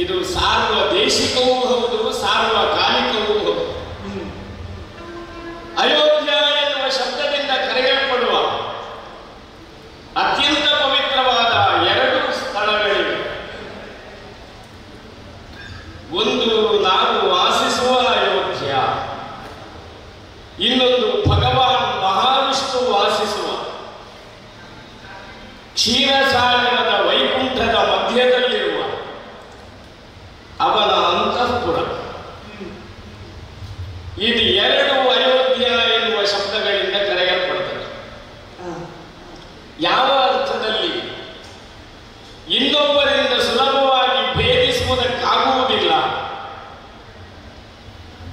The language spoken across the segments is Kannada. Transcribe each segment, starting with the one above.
ಇದು ಸಾರ್ವದೇಶಿಕವೂ ಹೌದು, ಸಾರ್ವಕಾಲಿಕವೂ ಹೌದು. ಅಯೋಧ್ಯ ಎನ್ನುವ ಶಬ್ದದಿಂದ ಕರೆಯಲ್ಪಡುವ ಅತ್ಯಂತ ಪವಿತ್ರವಾದ ಎರಡು ಸ್ಥಳಗಳಿವೆ. ಒಂದು ನಾವು ವಾಸಿಸುವ ಅಯೋಧ್ಯ, ಇನ್ನೊಂದು ಭಗವಾನ್ ಮಹಾವಿಷ್ಣು ವಾಸಿಸುವ ಕ್ಷೀರಸಾಗರದ ವೈಕುಂಠದ ಮಧ್ಯದಲ್ಲಿರುವ ಅವನ ಅಂತಃಪುರ. ಇದು ಎರಡು ಅಯೋಧ್ಯ ಎನ್ನುವ ಶಬ್ದಗಳಿಂದ ಕರೆಯಲ್ಪಡುತ್ತದೆ. ಯಾವ ಅರ್ಥದಲ್ಲಿ? ಇನ್ನೊಬ್ಬರಿಂದ ಸುಲಭವಾಗಿ ಭೇದಿಸುವುದಕ್ಕಾಗುವುದಿಲ್ಲ.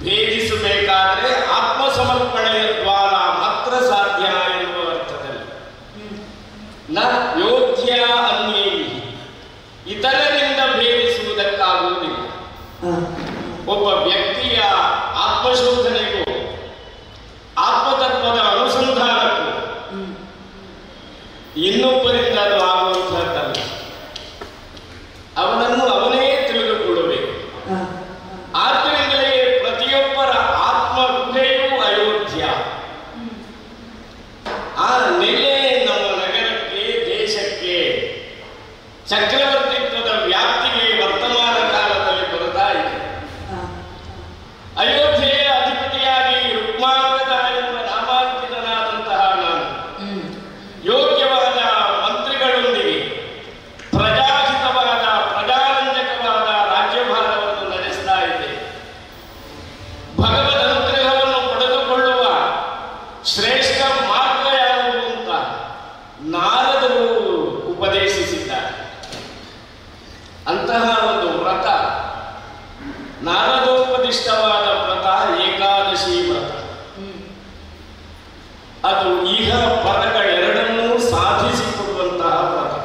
ಭೇದಿಸಬೇಕಾದರೆ ಆತ್ಮಸಮರ್ಪಣೆಯ ದ್ವಾರ ಮಾತ್ರ ಸಾಧ್ಯ ಎನ್ನುವ ಅರ್ಥದಲ್ಲಿ. ನ ಯೋಧ್ಯ ಅನ್ಯೈ, ಇತರರಿಂದ ಭೇದಿಸುವುದಕ್ಕಾಗುವುದಿಲ್ಲ. ಒಬ್ಬ ವ್ಯಕ್ತಿಯ ಆತ್ಮಶೋಧನೆಗೂ ಆತ್ಮತತ್ವದ ಅನುಸಂಧಾನಕ್ಕೂ ಇನ್ನೊಬ್ಬರಿಂದ ಅದು ಆಗುವಂತಹದ್ದಲ್ಲ. ಅವನನ್ನು ಅವನೇ ತಿಳಿದುಕೊಳ್ಳಬೇಕು. ಆದ್ದರಿಂದಲೇ ಪ್ರತಿಯೊಬ್ಬರ ಆತ್ಮಗುಹೆಯೂ ಅಯೋಧ್ಯ. ಆ ನೆಲೆ ನಮ್ಮ ನಗರಕ್ಕೆ, ದೇಶಕ್ಕೆ, ಚಕ್ರವರ್ತಿತ್ವದ ವ್ಯಾಪ್ತಿಗೆ ವರ್ತಮಾನ ಕಾಲದಲ್ಲಿ ಬರ್ತಾ ಇದೆ. ಅಯೋಧ್ಯೆಯ ಅಧಿಪತಿಯಾಗಿ ರುಕ್ಮಾಂಗದ ಎಂಬ ನಾಮಾಂಕಿತನಾದಂತಹ ನಾನು ಯೋಗ್ಯವಾದ ಮಂತ್ರಿಗಳೊಂದಿಗೆ ಪ್ರಜಾಹಿತವಾದ ಪ್ರಜಾರಂಜಕವಾದ ರಾಜ್ಯಭಾರವನ್ನು ನಡೆಸ್ತಾ ಇದ್ದೆ. ಭಗವದ್ ಅನುಗ್ರಹವನ್ನು ಪಡೆದುಕೊಳ್ಳುವ ಶ್ರೇಷ್ಠ ಮಾರ್ಗ ಯಾವುದು ಅಂತ ನಾರದರು ಉಪದೇಶಿಸಿದ್ದಾರೆ. ಅಂತಹ ಒಂದು ವ್ರತ, ನಾರದೋಪದಿಷ್ಟವಾದ ವ್ರತ ಏಕಾದಶಿ ವ್ರತ. ಅದು ಇಹ ಪರಗಳೆರಡನ್ನೂ ಸಾಧಿಸಿಕೊಡುವಂತಹ ವ್ರತ.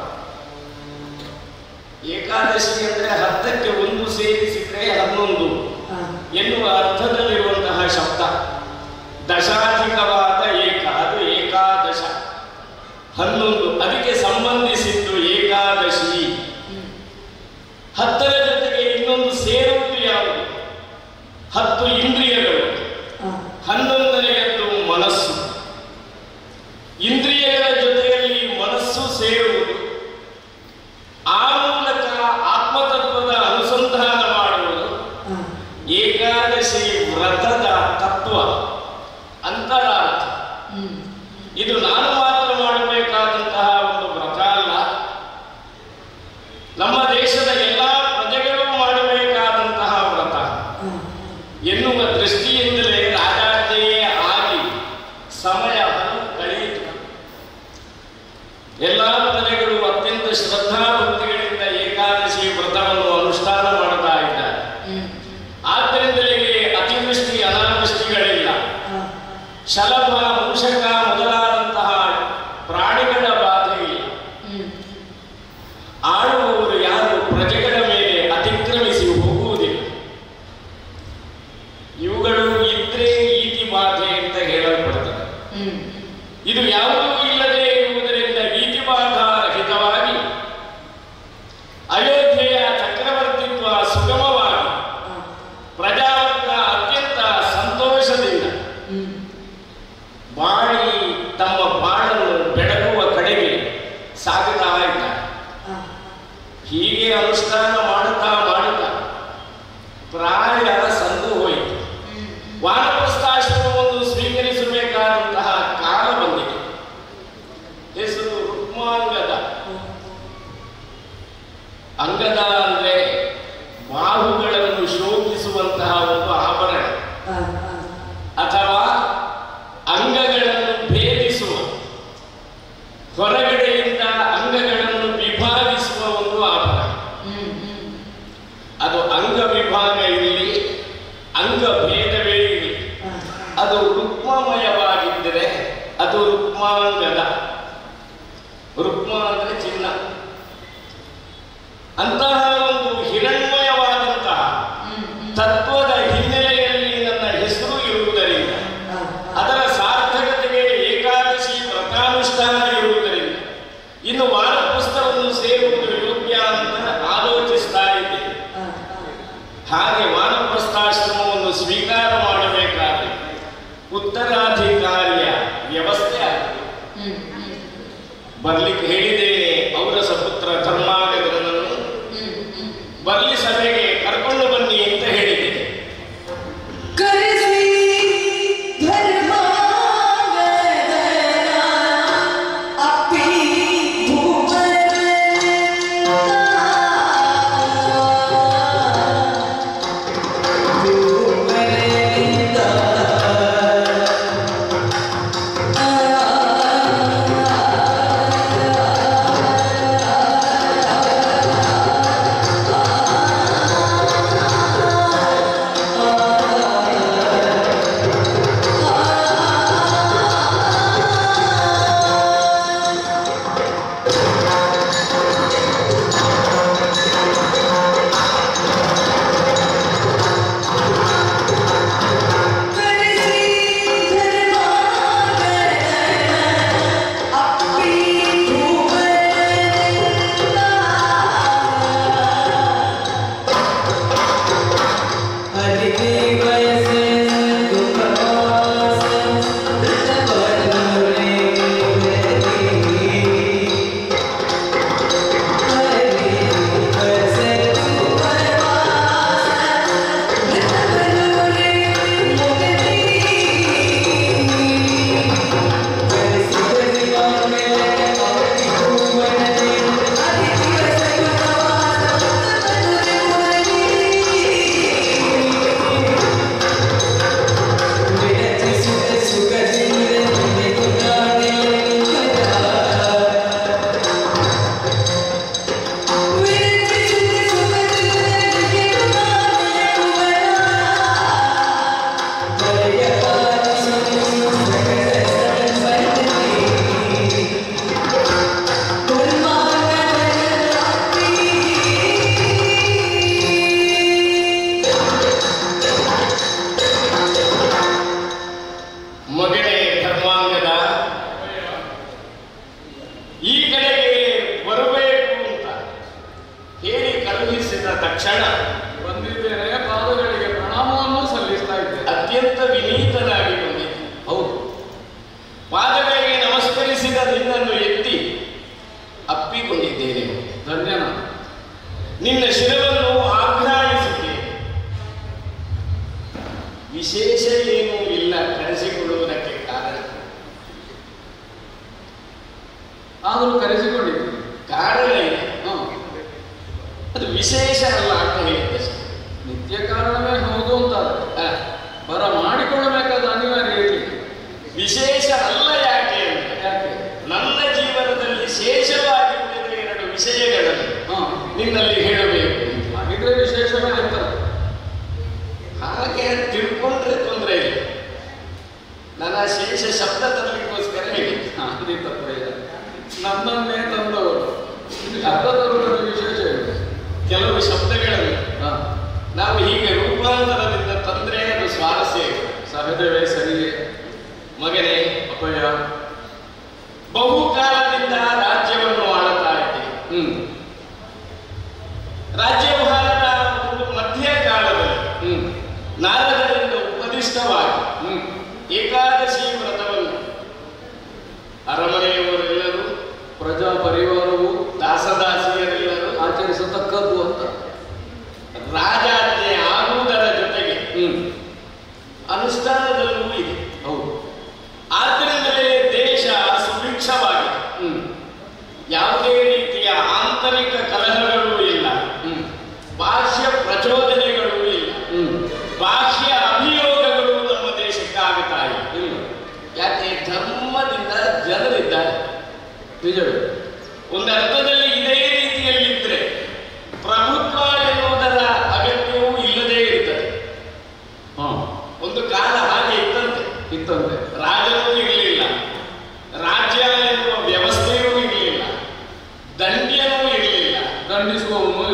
ಏಕಾದಶಿ ಅಂದ್ರೆ 10ಕ್ಕೆ 1 ಸೇರಿಸಿದ್ರೆ 11 ಎನ್ನುವ ಅರ್ಥದಲ್ಲಿರುವಂತಹ ಶಬ್ದ. ದಶಾಧಿಕವಾದ ಏಕ, ಅದು ಏಕಾದಶ. 11 ಅದಕ್ಕೆ ಸಂಬಂಧಿಸಿದ್ದು ಏಕಾದಶಿ. 10ರ ಜೊತೆಗೆ ಇನ್ನೊಂದು ಸೇರುವುದು ಯಾವುದು? 10 ಇಂದ್ರಿಯಗಳು. 11ನೆಯದ್ದು ಮನಸ್ಸು. ಇಂದ್ರಿಯಗಳ ಜೊತೆಯಲ್ಲಿ ಮನಸ್ಸು ಸೇರುವುದು, ಆ ಮೂಲಕ ಆತ್ಮತತ್ವದ ಅನುಸಂಧಾನ ಮಾಡುವುದು ಏಕಾದಶಿ ವ್ರತದ ತತ್ವ, ಅಂತರಾರ್ಥ. ಇದು ನಾನು ಮಾತ್ರ ಮಾಡಬೇಕಾದಂತಹ ಒಂದು ವ್ರತ ಅಲ್ಲ. ನಮ್ಮ ದೇಶದ ಎಲ್ಲ ಪ್ರಜೆಗಳು ಮಾಡಬೇಕಾದಂತಹ ವ್ರತ ಎನ್ನುವ ದೃಷ್ಟಿಯಿಂದಲೇ ರಾಜಾಜ್ಞೆಯೇ ಆಗಿ ಸಮಯ ಕಳೆಯಿತು. ಎಲ್ಲ ಪ್ರಜೆಗಳು ಅತ್ಯಂತ ಶ್ರದ್ಧಾಭಕ್ತಿಗಳಿಂದ ಏಕಾದಶಿ ವ್ರತವನ್ನು ಅನುಷ್ಠಾನ ಮಾಡ್ತಾ ಇದ್ದಾರೆ. ಆದ್ದರಿಂದಲೇ ಅತಿವೃಷ್ಟಿ ಅನಾವೃಷ್ಟಿಗಳಿಲ್ಲ. ಶಲಭ, ಮೂಷಕ ಮೊದಲಾದಂತಹ ಪ್ರಾಣಿಗಳ ಬಾಧೆ ಇಲ್ಲ. ಆಳುವವರು ಯಾರು ಪ್ರಜೆಗಳ ಮೇಲೆ ಅತಿಕ್ರಮಿಸಿ ಹೋಗುವುದಿಲ್ಲ. ಇವುಗಳು ಇದ್ರೆ ಈತಿ ಬಾಧೆ ಅಂತ ಹೇಳಲ್ಪಡುತ್ತದೆ. ಇದು ಯಾವುದೂ ಇಲ್ಲದೆ ಇರುವುದರಿಂದ ಈತಿ ಬಾಧಾ ರಹಿತವಾಗಿ ಅಯೋಧ್ಯೆಯ ಚಕ್ರವರ್ತಿತ್ವ ಸುಗಮವಾಗಿ ಪ್ರಜಾವರ್ಗ ಅತ್ಯಂತ ಸಂತೋಷದಿಂದ ಬಾಳಿ ತಮ್ಮ ಬಾಳನ್ನು ಬೆಳಗುವ ಕಡೆಗೆ ಸಾಗುತ್ತಾ ಇದ್ದಾರೆ. ಹೀಗೆ ಅನುಷ್ಠಾನ ಮಾಡುತ್ತಾ ಮಾಡುತ್ತಾ ಪ್ರಾಯ ಸಂದು ಹೋಯಿತು. ವಾನಪ್ರಸ್ಥಾಶ್ರಮವನ್ನು ಸ್ವೀಕರಿಸಬೇಕಾದಂತಹ ಕಾಲ ಬಂದಿದೆ. ಹೆಸರು ರುಕ್ಮಾಂಗದ. ಅಂಗದ ಅಂದ್ರೆ ಬಾಹುಗಳನ್ನು ಶೋಭಿಸುವಂತಹ ಒಂದು ಆಭರಣ, ಅಥವಾ ಅಂಗಗಳನ್ನು ಭೇದಿಸುವ, ಹೊರಗಡೆಯಿಂದ ಅಂಗಗಳನ್ನು ವಿಭಾಗಿಸುವ ಒಂದು ಆಭರಣ. ಅದು ಅಂಗ ವಿಭಾಗ ಇಲ್ಲಿ, ಅಂಗ ಭೇದವೇ ಇಲ್ಲಿ. ಅದು ರುಕ್ಮಮಯವಾಗಿದ್ದರೆ ಅದು ರುಕ್ಮಾಂಗದ. ರುಕ್ಮ ಅಂದ್ರೆ ಚಿನ್ನ. ಅಂತಹ ಒಂದು ಹಿರಣ್ಮಯವಾದಂತಹ ತತ್ವದ ಹಿನ್ನೆಲೆಯಲ್ಲಿ ನನ್ನ ಹೆಸರು ಇರುವುದರಿಂದ, ಅದರ ಸಾರ್ಥಕತೆಗೆ ಏಕಾದಶಿ ವ್ರತಾನುಷ್ಠಾನ ಇರುವುದರಿಂದ ಇನ್ನು ವಾನಪ್ರಸ್ಥವನ್ನು ಸೇರುವುದು ಯೋಗ್ಯ ಅಂತ ಆಲೋಚಿಸ್ತಾ ಇದ್ದೇನೆ. ಹಾಗೆ ವಾನಪ್ರಸ್ಥಾಶ್ರಮವನ್ನು ಸ್ವೀಕಾರ ಮಾಡಬೇಕಾದ್ರೆ ಉತ್ತರಾಧಿಕಾರಿಯ ವ್ಯವಸ್ಥೆ ಆಗಿದೆ. ಬರ್ಲಿಕ್ಕೆ ಹೇಳಿದ್ದೇನೆ ಔರಸ ಪುತ್ರ ಧರ್ಮಾಗರನನ್ನು ಬರ್ಲಿ ಸಭೆಗೆ ಕರ್ಕೊಂಡು ಬನ್ನಿ ಅಂತ ಹೇಳಿದ್ದೇನೆ. ನಿನ್ನ ಶಿರವನ್ನು ಆಘ್ರಾಣಿಸಿದೆ. ವಿಶೇಷ ಏನೂ ಇಲ್ಲ ಕರೆಸಿಕೊಳ್ಳುವುದಕ್ಕೆ ಕಾರಣ. ಆದರೂ ಕರೆಸಿಕೊಂಡಿದ್ದೆ ಕಾರಣ ಇದೆ. ಅದು ವಿಶೇಷ ಅಲ್ಲ ಅಂತ ಹೇಳಿದ್ದೆ. ನಿತ್ಯ ಕಾರಣವೇ ಹೌದು ಅಂತ ಬರ ಮಾಡಿಕೊಳ್ಳಬೇಕಾದ ಅನಿವಾರ್ಯ ಇರಲಿ. ವಿಶೇಷ ಅಲ್ಲ ಯಾಕೆ ಅಂತ, ಯಾಕೆ ನನ್ನ ಜೀವನದಲ್ಲಿ ಶೇಷವಾಗಿ ಉಳಿದ ಎರಡು ವಿಷಯಗಳನ್ನು ನಿನ್ನಲ್ಲಿ ಹೇಳಬೇಕು. ಹಾಗಿದ್ರೆ ವಿಶೇಷವೇ ಅಂತ ಹಾಗೆ ತಿಳ್ಕೊಂಡ್ರೆ ತೊಂದರೆ ಇಲ್ಲ. ನನ್ನ ಶೇಷ ಶಬ್ದ ತರಲಿಕ್ಕೋಸ್ಕರ ಹೇಳಿ ತಪ್ಪಿಲ್ಲ. ನನ್ನನ್ನೇ ತಂದವರು ಶಬ್ದ ತರುವುದರ ವಿಶೇಷ ಇದೆ. ಕೆಲವು ಶಬ್ದಗಳನ್ನು ನಾವು ಹೀಗೆ ರೂಪಾಂತರದಿಂದ ತಂದ್ರೆ ಅದು ಸ್ವಾರಸ್ಯ ಇದೆ. ಸಹಜವೇ ಸರಿಯೇ. ಮಗನೇ ಅಪ್ಪಯ್ಯ, ಬಹುಕಾಲದಿಂದ ರಾಜ್ಯವನ್ನು ಆಳುತ್ತಾ ಇದ್ದೆ. ರಾಜ್ಯಭಾರದ ಒಂದು ಮಧ್ಯಕಾಲದಲ್ಲಿ ನಾರದರಿಂದ ಉಪದಿಷ್ಟವಾಗಿ ಏಕಾದಶಿ ವ್ರತವನ್ನು ಅರಮನೆಯವರೆಲ್ಲರೂ, ಪ್ರಜಾ ಪರಿವಾರವು, ದಾಸದಾಸಿಯರೆಲ್ಲರೂ ಆಚರಿಸತಕ್ಕದ್ದು ಅಂತ ರಾಜಾಜ್ಞೆ ಆಗುವುದರ ಜೊತೆಗೆ ಅನುಷ್ಠಾನದಲ್ಲೂ ಇದೆ. ಹೌದು. ಆದ್ದರಿಂದಲೇ ದೇಶ ಸುಭಿಕ್ಷವಾಗಿದೆ. ಯಾವುದೇ ರೀತಿಯ ಆಂತರಿಕ ಕಲಹಗಳೂ ಇಲ್ಲ, ಬಾಹ್ಯ ಪ್ರಚೋದನೆಗಳೂ ಇಲ್ಲ, ಬಾಹ್ಯ ಅಭಿಯೋಗಗಳು ನಮ್ಮ ದೇಶಕ್ಕೆ ಆಗುತ್ತಾ ಇಲ್ಲ. ಯಾಕೆ? ಧರ್ಮದಿಂದ ಜನರಿದ್ದಾರೆ. ನಿಜವೇ. ಒಂದು ಅರ್ಥದಲ್ಲಿ ಇದೇ ರೀತಿಯಲ್ಲಿದ್ದರೆ ಪ್ರಭುತ್ವ ಎನ್ನುವುದರ ಅಗತ್ಯವೂ ಇಲ್ಲದೇ ಇರ್ತದೆ. ಒಂದು ಕಾಲ ಹಾಗೆ ಇತ್ತಂತೆ. ರಾಜನೂ ಇರಲಿಲ್ಲ, ರಾಜ್ಯ ಎನ್ನುವ ವ್ಯವಸ್ಥೆಯೂ ಇರಲಿಲ್ಲ, ದಂಡ್ಯನೂ ಇರಲಿಲ್ಲ, ದಂಡಿಸುವವನೂ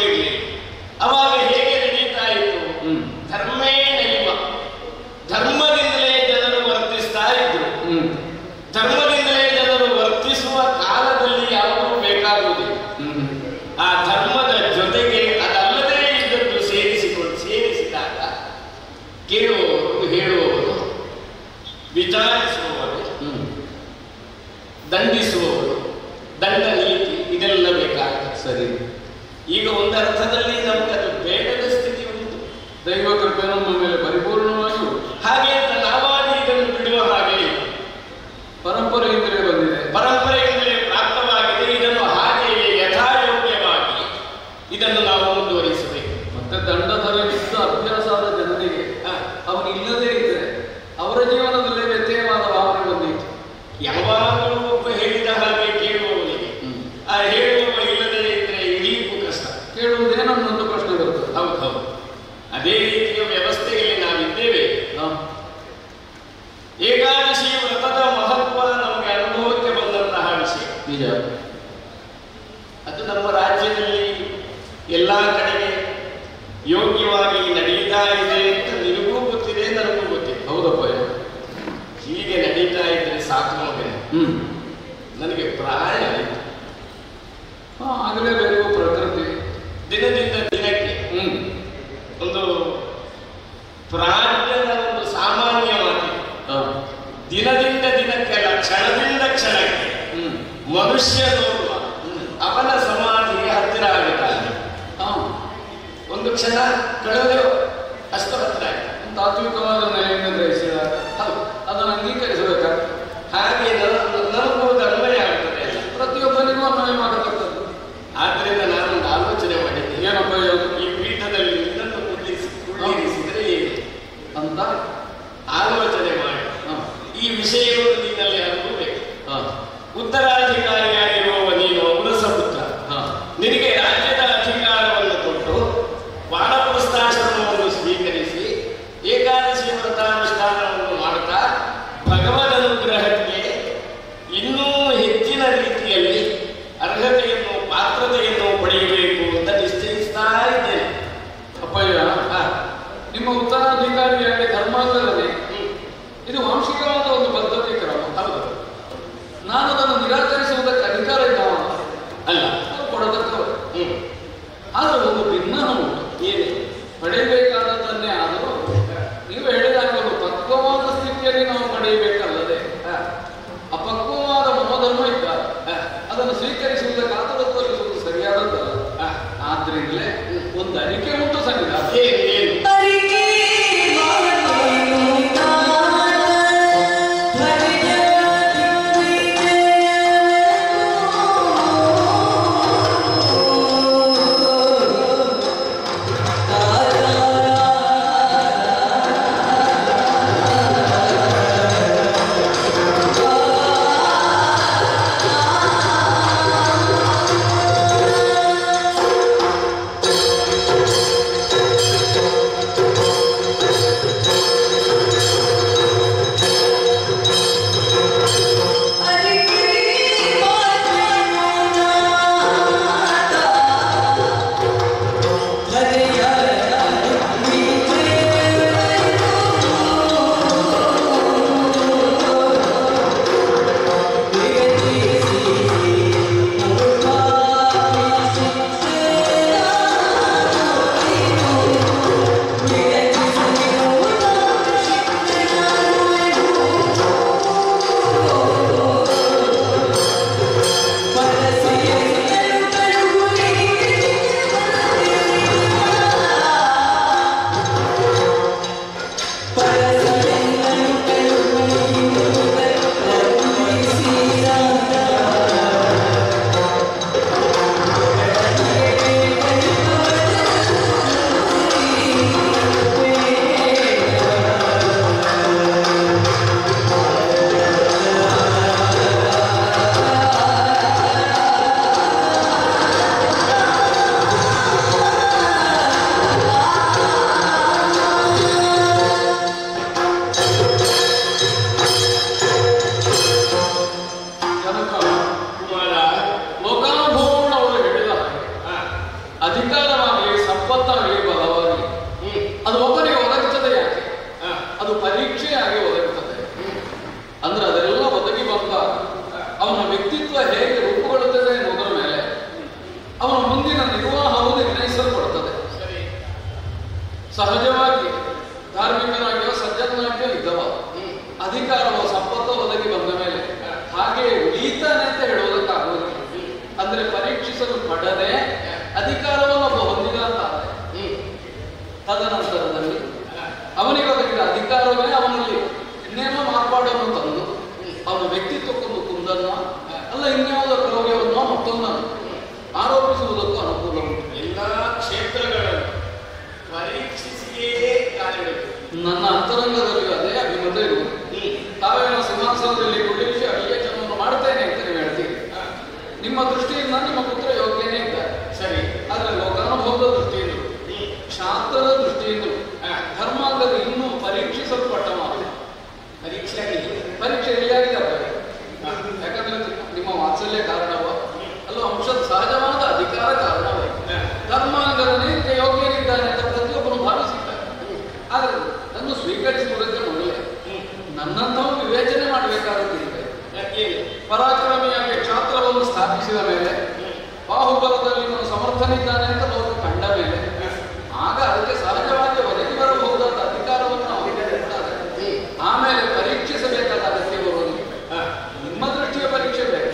ಇರಲಿಲ್ಲ. ಅವಾಗ ಹೇಗೆ ನಡೀತಾ ಇತ್ತು? ಧರ್ಮೇ ನೈವ, ಧರ್ಮದಿಂದಲೇ ಜನರು ವರ್ತಿಸ್ತಾ ಇದ್ರು. ಧರ್ಮದಿಂದಲೇ ಜನರು ವರ್ತಿಸುವ ಕಾಲದಲ್ಲಿ ಯಾವ ದಂಡಿಸುವವರು, ದಂಡ ನೀತಿ ಇದೆಲ್ಲ ಬೇಕಾಗ್ತದೆ. ಸರಿ. ಈಗ ಒಂದರ್ಥದಲ್ಲಿ ನಮ್ಗೆ ಅದು ಬೇಡದ ಸ್ಥಿತಿ ಉಂಟು. ದೈವ ಕೃಪೆ ನಮ್ಮ ಮೇಲೆ ಪರಿಪೂರ್ಣವಾಗಿ ಹಾಗೆ ಅಂತ ನಾವಾಗಿ ಇದನ್ನು ಬಿಡುವ ಹಾಗೆ ಪರಂಪರೆಯಿಂದಲೇ ಬಂದಿದೆ, ಪರಂಪರೆಯಿಂದಲೇ ಪ್ರಾಪ್ತವಾಗಿದೆ. ಇದನ್ನು ಹಾಗೆಯೇ ಯಥಾಯೋಗ್ಯವಾಗಿ ಇದನ್ನು ನಾವು ಮುಂದುವರಿಸಬೇಕು. ಮತ್ತೆ ದಂಡಧರವಿದ್ದ ಅಭ್ಯಾಸ ಆದ ಜನರಿಗೆ ಅವನಿಲ್ಲದೇ ಇದ್ದರೆ ಅವರ ಜೀವನದಲ್ಲೇ ವ್ಯತ್ಯಯವಾದ ಭಾವನೆ ಬಂದಿತ್ತು. ಯಾವಾಗಲೂ ಒಬ್ಬ ಹೇಳಿದ ಹಾಗೆ ಕೇಳುವವನಿಗೆ, ಆ ಹೇಳುವವ ಇಲ್ಲದೇ ಇದ್ರೆ ಇಡೀಗೂ ಕಷ್ಟ. ಕೇಳುವುದೇ ನನ್ನೊಂದು ಪ್ರಶ್ನೆ ಬರ್ತದೆ. ಹೌದು ಹೌದು, ಅದೇ ರೀತಿಯ ವ್ಯವಸ್ಥೆಯಲ್ಲಿ ನಾವಿದ್ದೇವೆ. ಏಕಾದಶಿ ವ್ರತದ ಮಹತ್ವ ನಮಗೆ ಅನುಭವಕ್ಕೆ ಬಂದಂತಹ ವಿಷಯ ನಿಜ. ಅದು ನಮ್ಮ ರಾಜ್ಯದಲ್ಲಿ ಎಲ್ಲ ಕಡೆಗೆ ಯೋಗ್ಯವಾಗಿ ನಡೀತಾ ಇದೆ ಅಂತ ನಿನಗೂ ಗೊತ್ತಿದೆ, ನನಗೂ ಗೊತ್ತಿದೆ. ಹೌದಪ್ಪ, ಹೀಗೆ ನಡೀತಾ ಇದ್ರೆ ಸಾಕು ಮಗನೇ. ನನಗೆ ಪ್ರಾಯ ಆಯಿತು. ಆಗಲೇಬೇಕು. ಪ್ರಕೃತಿ ದಿನದಿಂದ ದಿನಕ್ಕೆ ಒಂದು ಪ್ರಾಜ್ಞದ ಒಂದು ಸಾಮಾನ್ಯ ಮಾತು, ದಿನದಿಂದ ದಿನಕ್ಕೆಲ್ಲ ಕ್ಷಣದಿಂದ ಕ್ಷಣಕ್ಕೆ ಮನುಷ್ಯ ನೋಡುವ ಅವನ ಸಮಾಧಿಗೆ ಹತ್ತಿರ ಆಗುತ್ತಾನೆ. ಒಂದು ಕ್ಷಣ ಕಳೆದು ಅಷ್ಟು ಹತ್ತಿರ ಆಗಿದೆ. ತಾತ್ವಿಕವಾದ ನೆಲೆಯಿಂದ ಗ್ರಹಿಸಿದಾಗ ಅದನ್ನು ಅಂಗೀಕರಿಸಬೇಕಾಗ್ತದೆ. ಹಾಗೆ ನನಗೂ ಅನ್ವಯ ಆಗ್ತದೆ, ಪ್ರತಿಯೊಬ್ಬರಿಗೂ ಅನ್ವಯವಾಗತಕ್ಕದ್ದು. ಆದ್ದರಿಂದ ನಾನೊಂದು ಆಲೋಚನೆ ಮಾಡಿದ್ದೆ. ಏನಪ್ಪ, ಈ ಪೀಠದಲ್ಲಿ ಇದನ್ನು ಕುಳ್ಳಿರಿಸಿದರೆ ಏನು ಅಂತ ಆಲೋಚನೆ ಮಾಡಿ ಈ ವಿಷಯವನ್ನು ನೀನಲ್ಲಿ ಅನುಭವಬೇಕು. ಉತ್ತರಾಧಿಕಾರಿಯಾಗಿರುವವ ನೀನು ಔರಸಪುತ್ರ, ನಿನಗೆ ರಾಜ್ಯದ ಅಧಿಕಾರವನ್ನು ಕೊಟ್ಟು ವಾನಪ್ರಸ್ಥಾಶ್ರಮವನ್ನು ಸ್ವೀಕರಿಸಿ ಏಕಾದಶಿ ವ್ರತಾನುಷ್ಠಾನವನ್ನು ಮಾಡ್ತಾ ಭಗವದ್ ಅನುಗ್ರಹಕ್ಕೆ ಇನ್ನೂ ಹೆಚ್ಚಿನ ರೀತಿಯಲ್ಲಿ ಅರ್ಹತೆಯನ್ನು ಪಾತ್ರತೆಯನ್ನು ಪಡೆಯಬೇಕು ಅಂತ ನಿಶ್ಚಯಿಸ್ತಾ ಇದ್ದೇನೆ. ಅಪ್ಪಯ್ಯ, ನಿಮ್ಮ ಉತ್ತರಾಧಿಕಾರಿಯಾಗಿ ಧರ್ಮಾಂಗದಲ್ಲಿ ಇದು ವಾಂಶಿಕವಾದ ಒಂದು ಪದ್ಧತಿ ಕ್ರಮ. ಹೌದು, ನಾನು ಅದನ್ನು ನಿರಾಕರಿಸುವುದಕ್ಕೆ ಅಧಿಕಾರ ಇದ್ದಾವ ಅಲ್ಲ, ಅದು ಕೊಡತಕ್ಕವರು. ಆದರೆ ಒಂದು ಭಿನ್ನ ಉಂಟು. ಏನು ಪಡೆಯಬೇಕಾದದ್ದನ್ನೇ ಆದರೂ ನೀವು ಹೇಳಿದಾಗ ಒಂದು ಪಕ್ವವಾದ ಸ್ಥಿತಿಯಲ್ಲಿ ನಾವು ಪಡೆಯಬೇಕಲ್ಲದೆ ಅಪಕ್ವವಾದ ಮನೋಧರ್ಮ ಇದ್ದಾರೆ, ಅದನ್ನು ಸ್ವೀಕರಿಸುವುದಕ್ಕೆ ತೋರಿಸುವುದು ಸರಿಯಾದದ್ದಲ್ಲ. ಆದ್ರಿಂದಲೇ ಒಂದು ಅರಿಕೆ ಉಂಟು ಸಂವಿಧಾನ. ಏನು ಇನ್ಯಾವುದೋ ಕ್ರೌರ್ಯವನ್ನು ಮತ್ತೊಂದನ್ನು ಆರೋಪಿಸುವುದಕ್ಕೂ ಅನುಕೂಲ ಉಂಟು. ಎಲ್ಲ ಕ್ಷೇತ್ರಗಳನ್ನು ಪರೀಕ್ಷಿಸಿಯೇ ಕಾರ್ಯಬೇಕು. ನನ್ನ ಅಂತರಂಗದಲ್ಲಿ ಅದೇ ಅಭಿಮತ ಇರುವುದು. ತಾವೇನೋ ಸಿಂಹಾಸನದಲ್ಲಿ ಕುಳ್ಳಿರಿಸಿ ಅಭಿಯಚನವನ್ನು ಮಾಡ್ತೇನೆ ಅಂತ ನೀವು ಹೇಳ್ತೀರಿ. ನಿಮ್ಮ ದೃಷ್ಟಿಯಿಂದ ನಿಮ್ಮ ಪುತ್ರ ಯೋಗ್ಯನೇ ಇದ್ದಾರೆ, ಸರಿ. ಆದರೆ ಲೋಕಾನುಭವದ ದೃಷ್ಟಿಯಿಂದ, ಶಾಸ್ತ್ರದ ದೃಷ್ಟಿಯಿಂದ ಧರ್ಮಾಂಗದ ಇನ್ನೂ ಪರೀಕ್ಷಿಸಲ್ಪಟ್ಟ ಮಾತು. ಪರೀಕ್ಷೆ ಎಲ್ಲಿಯಾಗಿದ್ದಾರೆ? ಯಾಕಂದ್ರೆ ನಿಮ್ಮ ವಾತ್ಸಲ್ಯ ಕಾರಣವ ಅಲ್ಲ, ಅಂಶದ ಸಹಜವಾದ ಅಧಿಕಾರ ಕಾರಣವೇ. ಧರ್ಮಾಂಗದ ನಿತ್ಯ ಯೋಗ್ಯನಿದ್ದಾನೆ ಅಂತ ಪ್ರತಿಯೊಬ್ಬನು ಭಾವಿಸಿದ್ದಾರೆ. ಆದರೆ ಅದನ್ನು ಸ್ವೀಕರಿಸುವುದಕ್ಕೆ ಮೊದಲೇ ನನ್ನಂಥವು ವಿವೇಚನೆ ಮಾಡಬೇಕಾಗುತ್ತಿದೆ. ಪರಾಕ್ರಮಿಯಾಗಿ ಕ್ಷಾತ್ರವನ್ನು ಸ್ಥಾಪಿಸಿದ ಮೇಲೆ, ಬಾಹುಬಲದಲ್ಲಿ ನಾನು ಸಮರ್ಥನಿದ್ದಾನೆ ಅಂತ ಲೋಕ ಕಂಡ ಮೇಲೆ, ಆಗ ಅದಕ್ಕೆ ಸಹಜವಾಗಿ ಒದಗಿ ಬರಬಹುದಾದ ಅಧಿಕಾರವನ್ನು ನಾವು ಆಮೇಲೆ ಪರೀಕ್ಷಿಸಬೇಕಾದ ಅಗತ್ಯ ಬರುವುದು. ನಿಮ್ಮ ದೃಷ್ಟಿಯ ಪರೀಕ್ಷೆ ಬೇರೆ,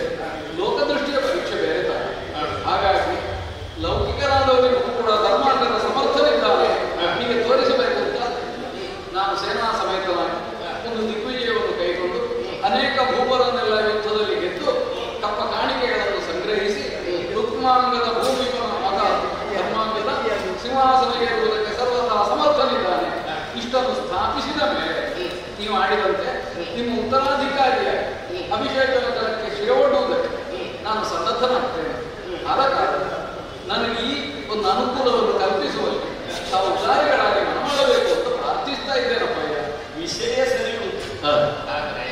ಲೋಕದೃಷ್ಟಿಯ ಪರೀಕ್ಷೆ ಬೇರೆ ತಾನೆ. ಹಾಗಾಗಿ ಲೌಕಿಕರಾದವರಿಗೂ ಕೂಡ ಧರ್ಮಾಂಗದ ಸಮರ್ಥನಿದ್ದಾನೆ ಹೀಗೆ ತೋರಿಸಬೇಕು ಅಂತ ನಾನು ಸೇನಾ ಸಮೇತನಾಗಿ ಒಂದು ದಿಗ್ವಿಜಯವನ್ನು ಕೈಗೊಂಡು ಅನೇಕ ಭೂಪರನ್ನೆಲ್ಲ ಯುದ್ಧದಲ್ಲಿ ಗೆದ್ದು ತಮ್ಮ ಕಾಣಿಕೆಗಳನ್ನು ಸಂಗ್ರಹಿಸಿ ರುಕ್ಮಾಂಗದ ಭೂಮಿಗಳ ಮಗ ಧರ್ಮಾಂಗದ ಸಿಂಹಾಸನ ಏರುವುದಕ್ಕೆ ಸರ್ವಥಾ ಸಮರ್ಥನಿದ್ದಾನೆ ಇಷ್ಟನ್ನು ಸ್ಥಾಪಿಸಿದ ಮೇಲೆ ನೀವು ಆಡಿದಂತೆ ನಿಮ್ಮ ಉತ್ತರಾಧಿಕಾರಿಯಾಗಿ ಅಭಿಷೇಕಕ್ಕೆ ಶಿರವೊಡ್ಡುವುದಕ್ಕೆ ನಾನು ಸನ್ನದ್ಧನಾಗ್ತೇನೆ. ಆದ ಕಾರಣ ನನಗೆ ಈ ಒಂದು ಅನುಕೂಲವನ್ನು ಕಲ್ಪಿಸುವಲ್ಲಿ ತಾವು ಕಾರ್ಯಗಳಾಗಿ ಮಾಡಬೇಕು ಅಂತ ಪ್ರಾರ್ಥಿಸ್ತಾ ಇದ್ದೇನಪ್ಪ. ವಿಷಯ ಸರಿ ಉಂಟು, ಆದರೆ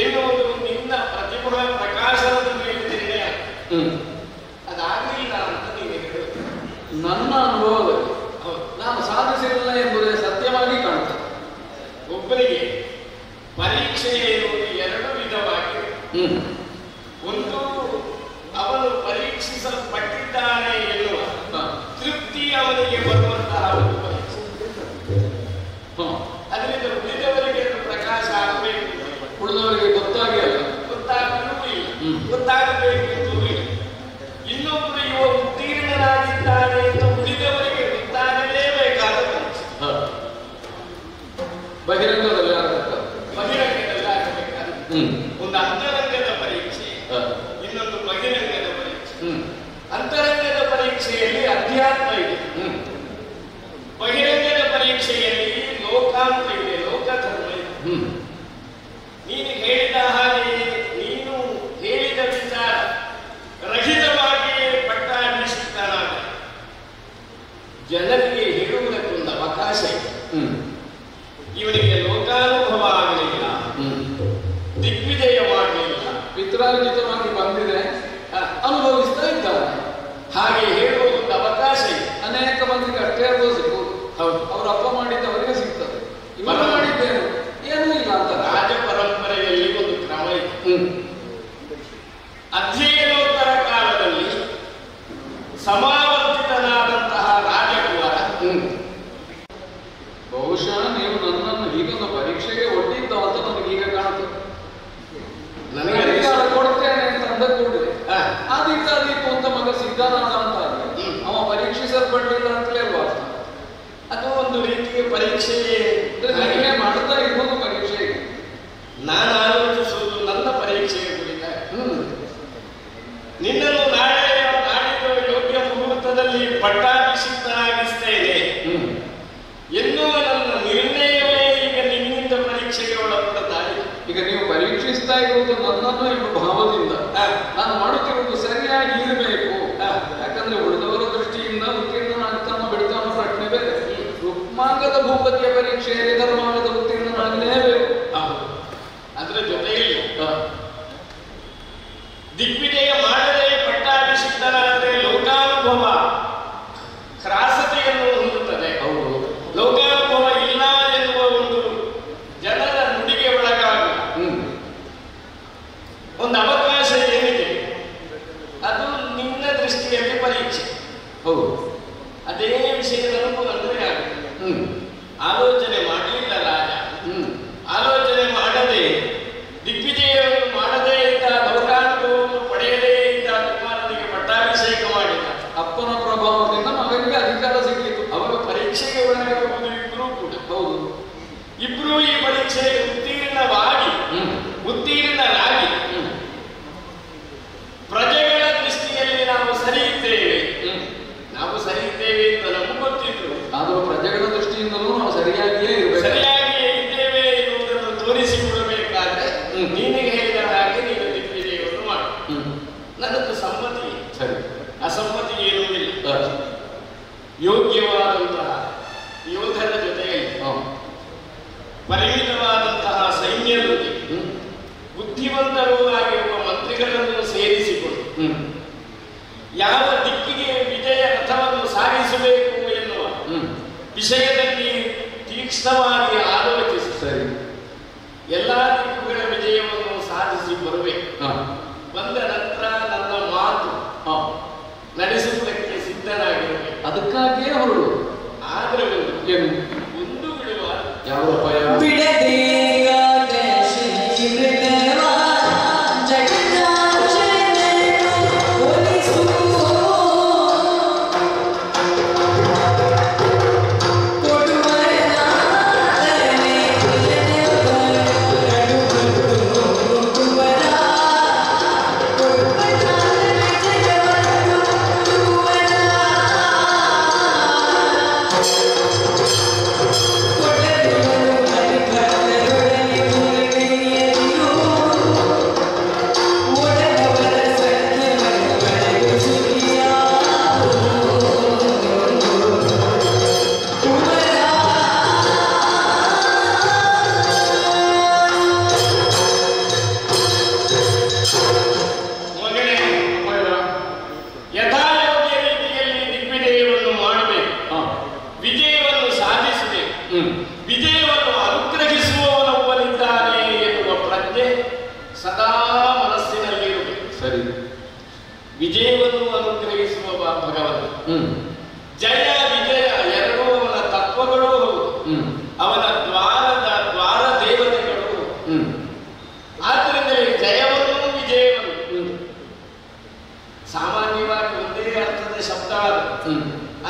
ಎನ್ನುವುದು ನಿನ್ನ ಪ್ರತಿಭಾ ಪ್ರಕಾಶನದ ಮೇಲೆ ನಿರ್ಣಯ. ಅದಾಗಲಿಲ್ಲ ಅಂತ ನೀನು ಹೇಳುವುದು. ನನ್ನ ಅನುಭವದಲ್ಲಿ ನಾನು ಸಾಧಿಸಿರಲಿಲ್ಲ ಎಂಬುದೇ ಸತ್ಯವಾಗಿ ಕಾಣುತ್ತದೆ. ಒಬ್ಬರಿಗೆ ಪರೀಕ್ಷೆ ಎನ್ನುವುದು ಎರಡು ವಿಧವಾಗಿದೆ. ಒಂದು, ಅವನು ಪರೀಕ್ಷಿಸಲ್ಪಟ್ಟಿದ್ದಾನೆ ಎನ್ನುವ ತೃಪ್ತಿ ಅವನಿಗೆ ಬರುವಂತಹ ಒಂದು ಪರೀಕ್ಷೆ. ಅದರಿಂದ ಉಳಿದವರಿಗೆ ಪ್ರಕಾಶ ಆಗಬೇಕು, ಉಳಿದವರಿಗೆ ಗೊತ್ತಾಗಿ ಅಲ್ಲ, ಗೊತ್ತಾಗಬೇಕು ಎಂದು ಇಲ್ಲ. ಇನ್ನೊಬ್ಬರು ಇವ ಉತ್ತೀರ್ಣರಾಗಿದ್ದಾನೆ ಎಂದು ಉಳಿದವರಿಗೆ ಗೊತ್ತಾಗಲೇಬೇಕಾದ ಪರೀಕ್ಷೆ. ಬಹಿರಂಗದಲ್ಲಿ ಆಗಬೇಕಾದ ಒಂದು ಅಂತರಂಗದ ಪರೀಕ್ಷೆ, ಇನ್ನೊಂದು ಬಹಿರಂಗದ ಪರೀಕ್ಷೆ. ಅಂತರಂಗದ ಪರೀಕ್ಷೆಯಲ್ಲಿ ಅಧ್ಯಾತ್ಮ ಇದೆ, ಬಹಿರಂಗದ ಪರೀಕ್ಷೆಯಲ್ಲಿ ಲೋಕಾಂತ ಇದೆ, ಲೋಕಧರ್ಮ ಇದೆ. ನೀನು ಹೇಳಿದ ಹಾಗೆ ನೀನು ಹೇಳಿದ ವಿಚಾರ ಆದೀತು ಅಂತ ಮಗ ಸಿದ್ಧನಾದ ಅಂತ ಅವ ಪರೀಕ್ಷಿಸಲ್ಪಡಲಿಲ್ಲ ಅಂತಲೇ ಅಲ್ವಾ? ಅದು ಒಂದು ರೀತಿಯ ಪರೀಕ್ಷೆಯೇ. ನೀವೇ ಮಾಡ್ತಾ ಇರ್ಬೋದು ಪರೀಕ್ಷೆ. ನಾನು ಆಲೋಚಿಸುವುದು ನನ್ನ ಪರೀಕ್ಷೆಯ ಕುರಿತ. ನಿನ್ನನ್ನು ನಾಡಿದ್ದು ಯೋಗ್ಯ ಮುಹೂರ್ತದಲ್ಲಿ ಪಟ್ಟಾಭಿಷಿಕ್ತನಾಗಿಸ್ತೇನೆ ಎನ್ನುವ ನನ್ನ ನಿರ್ಣಯವೇ ಈಗ ನಿಮ್ಮಿಂದ ಪರೀಕ್ಷೆಗೆ ಒಳಪಡುತ್ತಾನೆ. ಈಗ ನೀವು ಪರೀಕ್ಷಿಸ್ತಾ ಇರುವುದು ನನ್ನನ್ನು ಎಂಬ ಭಾವದಿಂದ ನಾನು ಮಾಡುತ್ತಿರುವುದು ಸರಿಯಾಗಿ ಇರಬೇಕು. ಯಾಕಂದ್ರೆ ಉಳಿದವರ ದೃಷ್ಟಿಯಿಂದ ಉತ್ತೀರ್ಣನಾಗ್ತಾನೋ ಬಿಡ್ತಾನೋ ಪ್ರಶ್ನೆ ಬೇರೆ. ಋಕ್ಮಾಂಗದ ಭೂಪತಿಯ ಪರೀಕ್ಷೆಯಲ್ಲಿ ಧರ್ಮಾಂಗದ ಉತ್ತೀರ್ಣನಾಗಲೇಬೇಕು. ಅದರ ಜೊತೆಯಲ್ಲಿ ದಿಗ್ವಿಜಯ ಮಾಡದೆ ಪಟ್ಟಾಭಿಷಿಕ್ತನಾದರೆ ಲೋಕಾನುಭವ ಕ್ರಾಸತೆಯನ್ನು ಹೊಂದುತ್ತದೆ. ಹೌದು, ಲೋಕಾನುಭವ ಇಲ್ಲ ಎನ್ನುವ ಒಂದು ಜನರ ನುಡಿಗೆ ಒಳಗಾಗಿ ಒಂದು ಅವಕಾಶ ಏನಿದೆ ಅದು ನಿನ್ನ ದೃಷ್ಟಿಯಲ್ಲಿ ಪರೀಕ್ಷೆ. ಹೌದು, ಅದೇ ವಿಷಯದಲ್ಲೂ ಅಂದರೆ ಆಗುತ್ತೆ. ಆಲೋಚನೆ ಮಾಡಲಿಲ್ಲ ರಾಜ. ಆಲೋಚನೆ ಮಾಡದೆ ದಿಗ್ವಿಜಯವನ್ನು ಮಾಡದೇ ಇದ್ದ, ಲೋಕಾನುಭವವನ್ನು ಪಡೆಯದೇ ಇದ್ದ ಕುಮಾರನಿಗೆ ಪಟ್ಟಾಭಿಷೇಕ ಮಾಡಿದ. ಅಪ್ಪನ ಪ್ರಭಾವದಿಂದ ಮಗನಿಗೆ ಅಧಿಕಾರ ಸಿಗಲಿತ್ತು. ಅವರ ಪರೀಕ್ಷೆಗೆ ಒಳಗಾಗುವುದು ಇಬ್ಬರೂ ಕೂಡ. ಹೌದು, ಇಬ್ಬರೂ ಈ ಪರೀಕ್ಷೆಗೆ ಉತ್ತೀರ್ಣರಾಗಿ ಪ್ರಜೆಗಳ ದೃಷ್ಟಿಯಲ್ಲಿ ನಾವು ಸರಿ ಇದ್ದೇವೆ ಅಂತ ನಮಗೆ ಗೊತ್ತಿದ್ರು. ಆದರೂ ಪ್ರಜೆಗಳ ದೃಷ್ಟಿಯಿಂದಲೂ ನಾವು ಸರಿಯಾಗಿಯೇ ಇದ್ದೇವೆ ಎನ್ನುವುದನ್ನು ತೋರಿಸಿಕೊಡಬೇಕಾದ್ರೆ ನೀನಿಗೆ ಹೇಳಿದ ಹಾಗೆ ನೀನು ದಿಗ್ವಿಜಯವನ್ನು ಮಾಡು. ನನ್ನದು ಸಮ್ಮತಿ. ಸರಿ, ಅಸಮ್ಮತಿ ಏನೂ ಇಲ್ಲ. ಯೋಗ್ಯವಾದಂತಹ ಯೋಧರ ಜೊತೆಯಲ್ಲಿ ಪರಿಮಿತವಾದಂತಹ ಸೈನ್ಯದೊಂದಿಗೆ ಬುದ್ಧಿವಂತರೂ ಆಗಿರುವ ಮಂತ್ರಿಗಳನ್ನು ಸೇರಿಸಿಕೊಂಡು ಯಾವ ದಿಕ್ಕಿಗೆ ವಿಜಯ ರಥವನ್ನು ಸಾಗಿಸಬೇಕು ಎನ್ನುವ ವಿಷಯದಲ್ಲಿ ತೀಕ್ಷ್ಣವಾಗಿ ಆಲೋಚಿಸಿ ಎಲ್ಲಾ ದಿಕ್ಕುಗಳ ವಿಜಯವನ್ನು ಸಾಧಿಸಿ ಬರಬೇಕು. ಬಂದ ನಂತರ ನನ್ನ ಮಾತು ನಡೆಸುವುದಕ್ಕೆ ಸಿದ್ಧನಾಗಿರಬೇಕು. ಅದಕ್ಕಾಗಿಯೇ ಹೊರಡು. ಆದ್ರೆ ಒಂದು ಬಿಡುವ ಯಾವ ವಿಜಯವನ್ನು ಅನುಗ್ರಹಿಸುವವನೊಬ್ಬನಿದ್ದಾನೆ ಎನ್ನುವ ಪ್ರಜ್ಞೆ ಸದಾ ಮನಸ್ಸಿನಲ್ಲಿರಬೇಕು. ಸರಿ, ವಿಜಯವನ್ನು ಅನುಗ್ರಹಿಸುವ ಭಗವಂತ. ಜಯ ವಿಜಯ ಎರಡೂ ಅವನ ತತ್ವಗಳು ಹೌದು, ಅವನ ದ್ವಾರ ದೇವತೆಗಳು. ಆದ್ದರಿಂದಲೇ ಜಯವನ್ನು ವಿಜಯವನ್ನು ಸಾಮಾನ್ಯವಾಗಿ ಒಂದೇ ಅರ್ಥದ ಶಬ್ದ,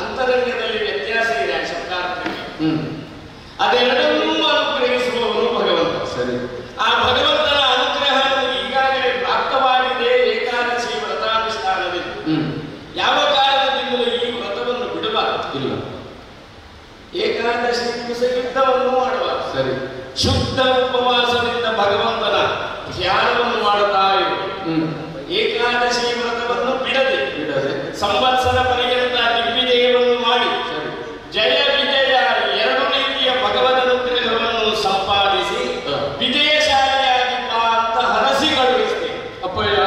ಅಂತರಂಗದಲ್ಲಿ ವ್ಯತ್ಯಾಸ ಇದೆ ಆ ಶಬ್ದಾರ್ಥಕ್ಕೆ. ಅದೆರಡನ್ನೂ ಅನುಗ್ರಹಿಸುವವನು ಭಗವಂತ. ಸರಿ, ಆ ಭಗವಂತನ ಅನುಗ್ರಹ ಈಗಾಗಲೇ ಪ್ರಾಪ್ತವಾಗಿದೆ ಏಕಾದಶಿ ವ್ರತಾನುಷ್ಠಾನದಲ್ಲಿ. ಯಾವ ಕಾರಣದಿಂದಲೂ ಈ ವ್ರತವನ್ನು ಬಿಡಬಾರದು. ಇಲ್ಲ, ಏಕಾದಶಿ ದಿವಸ ಯುದ್ಧವನ್ನು ಮಾಡಬಾರದು. ಸರಿ, ಶುದ್ಧ ಉಪವಾಸದಿಂದ ಭಗವಂತನ ಧ್ಯಾನವನ್ನು ಮಾಡುತ್ತಾ ಇರಬೇಕು. ಏಕಾದಶಿ ವ್ರತವನ್ನು ಬಿಡದೆ ಸಂವತ್ಸರ ಪರ್ಯಂತ ದಿಗ್ವಿಜಯವನ್ನು ಮಾಡಿ ಜಯ ವಿಜಯ ಎರಡು ರೀತಿಯ ಭಗವದ್ ಅನುಗ್ರಹವನ್ನು ಸಂಪಾದಿಸಿ ವಿಜಯಶಾಲಿಯಾಗಿ ಅಂತ ಹರಸಿ ಕಳುಹಿಸ್ತೇನೆ. ಅಪ್ಪಯ್ಯ,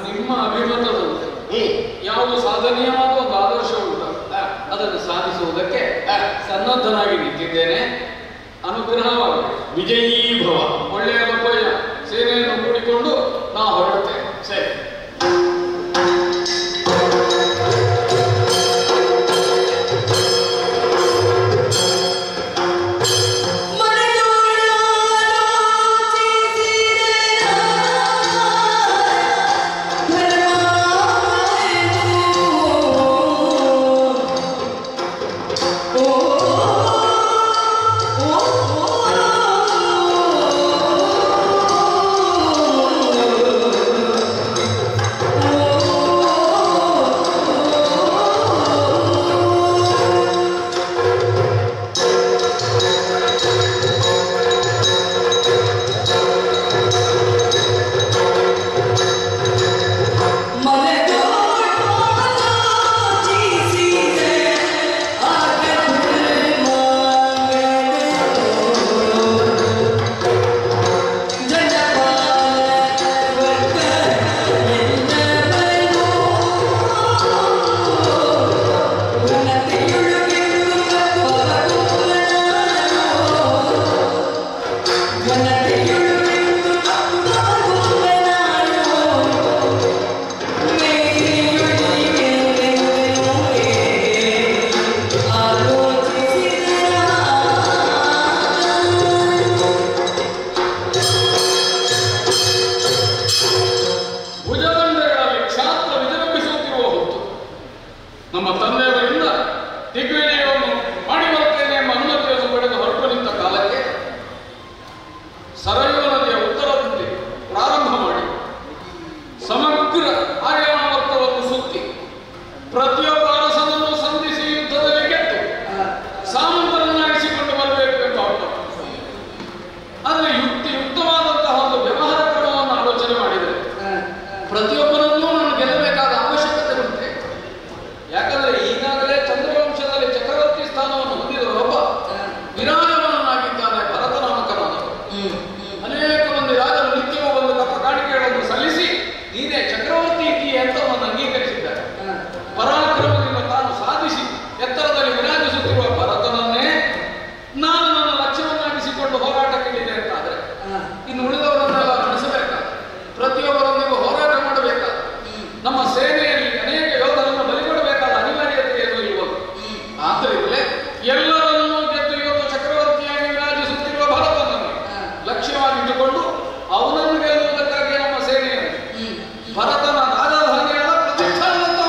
ನಿಮ್ಮ ಅಭಿಮತದಂತೆ ಯಾವುದು ಸಾಧನೀಯವಾದ ಒಂದು ಆದರ್ಶ ಉಂಟು, ಅದನ್ನು ಸಾಧಿಸುವುದಕ್ಕೆ ಸನ್ನದ್ಧನಾಗಿ ನಿಂತಿದ್ದೇನೆ. ಅನುಗ್ರಹವಾಗಬೇಕು. ವಿಜಯೀ ಭವ. ಒಳ್ಳೆಯದಪ್ಪಯ್ಯ, ಸೇನೆಯನ್ನು ಕೂಡಿಕೊಂಡು ನಾ ಹೊರಡ್ತೇನೆ. ಸರಿ. ಧರ್ಮ ನಮ್ಮ ತಂದೆಯವರಿಂದ ದಿಗ್ವಿಜಯವನ್ನು ಮಾಡಿ ಬರುತ್ತೇನೆ ಎಂಬ ಅನುಮತಿಯನ್ನು ಪಡೆದು ಹೊರಟು ನಿಂತ ಕಾಲಕ್ಕೆ ಸರಯೂ ನದಿಯ ಉತ್ತರದಲ್ಲಿ ಪ್ರಾರಂಭ ಮಾಡಿ ಸಮಗ್ರ ಆರ್ಯಾವರ್ತವನ್ನು ಸುತ್ತಿ ಪ್ರತಿಯೊಬ್ಬ ಅರಸನನ್ನು ಸಂಧಿಸಿ ಯುದ್ಧದಲ್ಲಿ ಗೆದ್ದು ಸಾಮಂತರನ್ನಾಗಿಸಿಕೊಂಡು ಬರಬೇಕು ಎಂಬ ಹೊರಟು. ಆದರೆ ಯುಕ್ತವಾದಂತಹ ಒಂದು ವ್ಯವಹಾರ ಕ್ರಮವನ್ನು ಆಲೋಚನೆ ಮಾಡಿದರೆ ಪ್ರತಿಯೊಬ್ಬರನ್ನೂ ನಾನು ಗೆಲ್ಲಬೇಕಾದ ಅವಶ್ಯಕತೆ ಉಂಟೆ. ಯಾಕಂದ್ರೆ ಈಗಾಗಲೇ ಚಂದ್ರವಂಶದಲ್ಲಿ ಚಕ್ರವರ್ತಿ ಸ್ಥಾನವನ್ನು ಹೊಂದಿದವರೊಬ್ಬ ವಿರಾಜಮಾನನಾಗಿದ್ದಾನೆ ಭರತ ನಾಮಕನಾದವರು. ಅನೇಕ ಮಂದಿ ರಾಜರು ನಿತ್ಯವೂ ಒಂದು ತಪ್ಪ ಕಾಣಿಕೆಗಳನ್ನು ಸಲ್ಲಿಸಿ ನೀನೇ ಚಕ್ರವರ್ತಿ ಇದೆಯೇ ಅಂತ ಅವನನ್ನು ಅಂಗೀಕರಿಸಿದ್ದಾರೆ. ಪರಾಕ್ರಮದಿಂದ ತಾನು ಸಾಧಿಸಿ ಎತ್ತರದಲ್ಲಿ ವಿರಾಜಿಸುತ್ತಿರುವ ಭರತನನ್ನೇ ನಾನು ನನ್ನ ಲಕ್ಷ್ಯವನ್ನಾಗಿಸಿಕೊಂಡು ಹೋರಾಟಕ್ಕಿಳಿದೆ ಅಂತಾದ್ರೆ ಇನ್ನು ಉಳಿದವರನ್ನೆಲ್ಲ ನಡೆಸಬೇಕಾದ, ಪ್ರತಿಯೊಬ್ಬರೊಂದಿಗೂ ಹೋರಾಟ ಮಾಡಬೇಕಾದ, ನಮ್ಮ ಸೇನೆಯಲ್ಲಿ ಅನೇಕ ಯೋಧರನ್ನು ಬಲಿಕೊಡಬೇಕಾದ ಅನಿವಾರ್ಯತೆ ಏನು ಇರುವುದು. ಆದ್ದರಿಂದಲೇ ಎಲ್ಲರನ್ನೂ ಗೆದ್ದು ಇವತ್ತು ಚಕ್ರವರ್ತಿಯಾಗಿ ವಿರಾಜಿಸುತ್ತಿರುವ ಭರತನನ್ನು ಲಕ್ಷ್ಯವಾಗಿಟ್ಟುಕೊಂಡು ಅವನನ್ನು ಗೆಲ್ಲುವುದಕ್ಕಾಗಿ ನಮ್ಮ ಸೇನೆಯನ್ನು ಭರತನ ರಾಜಧಾನಿಯಾದ ಪ್ರತಿಷ್ಠಾನದಂತ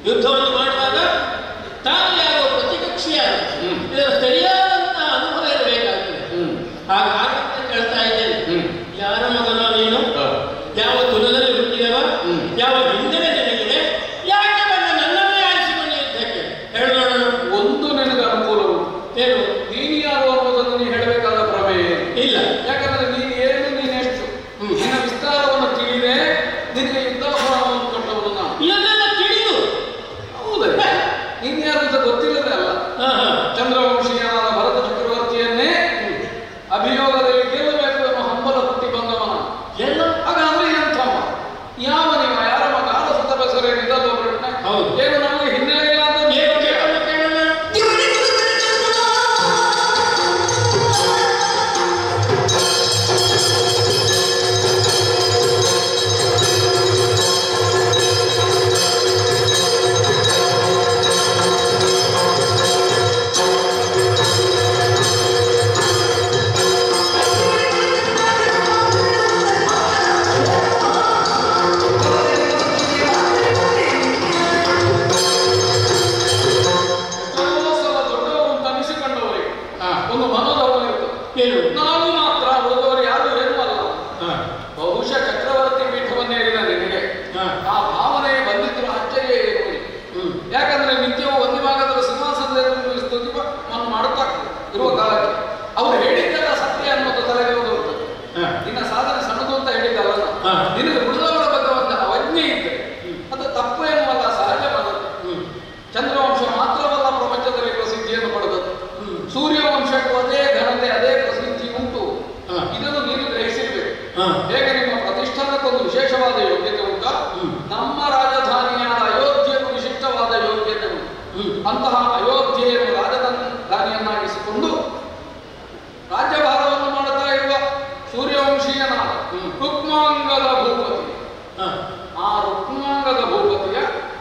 ಯುದ್ಧವನ್ನು ಮಾಡುವಾಗ ತಾನು ಯಾವ ಪ್ರತಿಪಕ್ಷಿಯಾದ ಇದರ ಸರಿಯಾದಂತಹ ಅನುಭವ ಇರಬೇಕಾಗ್ತದೆ. ಆ ಕಾರಣಕ್ಕೆ ಕೇಳ್ತಾ ಇದ್ದೇನೆ, ಯಾರ ಮಗನ ನೀನು? ಯಾವ ಕುಲದಲ್ಲಿ ಹುಟ್ಟಿದವ? ಯಾವ ಹಿಂದಿನ ನಿನಗಿದೆ? ಯಾಕೆ ಬಂದ ನನ್ನನ್ನೇ ಆರಿಸಿಕೊಂಡು ಯುದ್ಧಕ್ಕೆ?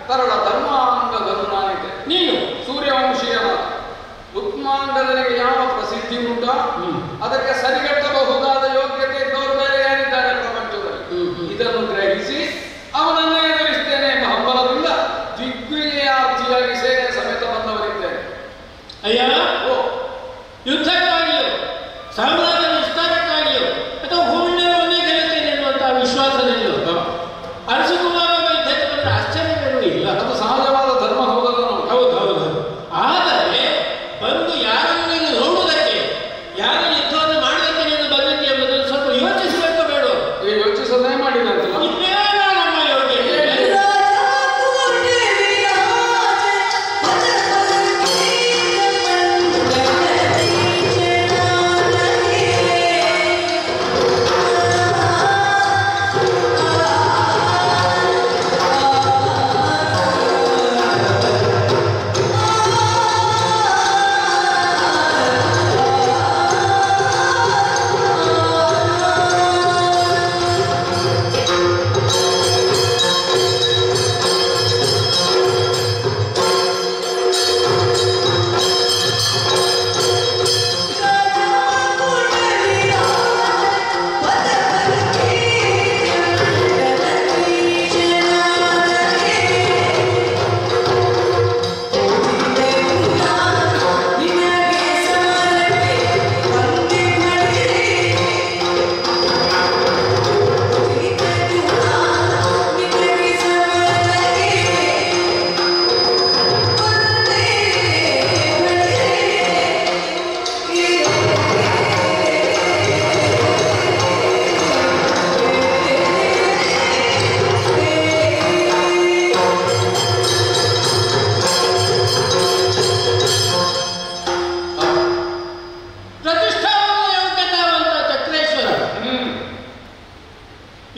ಕರಳ ಧರ್ಮಾಂಗದನು ನಾನಿದ್ದೆ. ನೀನು ಸೂರ್ಯವಂಶೀಯನ ಉತ್ಮಾಂಗದನಿಗೆ ಯಾವ ಪ್ರಸಿದ್ಧಿ ಉಂಟ ಅದಕ್ಕೆ ಸರಿಗಟ್ಟಬಹುದಾದ ಯೋಗ್ಯತೆ ಇದ್ದವರು ಬೇರೆ ಯಾರಿದ್ದಾರೆ ಪ್ರಪಂಚದಲ್ಲಿ. ಇದನ್ನು ಗ್ರಹಿಸಿ ಅವನನ್ನೇ ಎದುರಿಸ್ತೇನೆ ಎಂಬ ಹಂಬಲದಿಂದ ದಿಗ್ವಿಜಯಾರ್ಥಿಯಾಗಿ ಸೇನೆ ಸಮೇತ ಬಂದವರಿದ್ದೇನೆ. ಅಯ್ಯ, ಯುದ್ಧಕ್ಕಾಗಿಯೋ ಸಾಮ್ರಾಜ್ಯ ವಿಸ್ತಾರಕ್ಕಾಗಿಯೋ ಅಥವಾ ಭೂಮಿಯನ್ನೇ ಗೆಲ್ಲುತ್ತೇನೆ ಎನ್ನುವಂತಹ ವಿಶ್ವಾಸದಲ್ಲಿಯೋ ಅರಸುಕುಮಾರ ಯುದ್ಧಕ್ಕೆ ಬಂದರೆ ಆಶ್ಚರ್ಯವೇನೂ ಇಲ್ಲ. ಅದು ಸಹಜವಾದ ಧರ್ಮ ಹೌದಲ್ಲ. ಹೌದು. ಆದರೆ ಬಂದು ಯಾರನ್ನು ನೋಡುವುದಕ್ಕೆ, ಯಾರ ಯುದ್ಧವನ್ನು ಮಾಡಲಿಕ್ಕೆ ನೀನು ಬಂದಿದ್ದೆ ಎಂಬುದನ್ನು ಸ್ವಲ್ಪ ಯೋಚಿಸಬೇಕು ಬೇಡ? ಯೋಚಿಸದೇ ಮಾಡಿದಂತಲ್ಲ. ನಮ್ಮ ಯೋಗ್ಯತೆ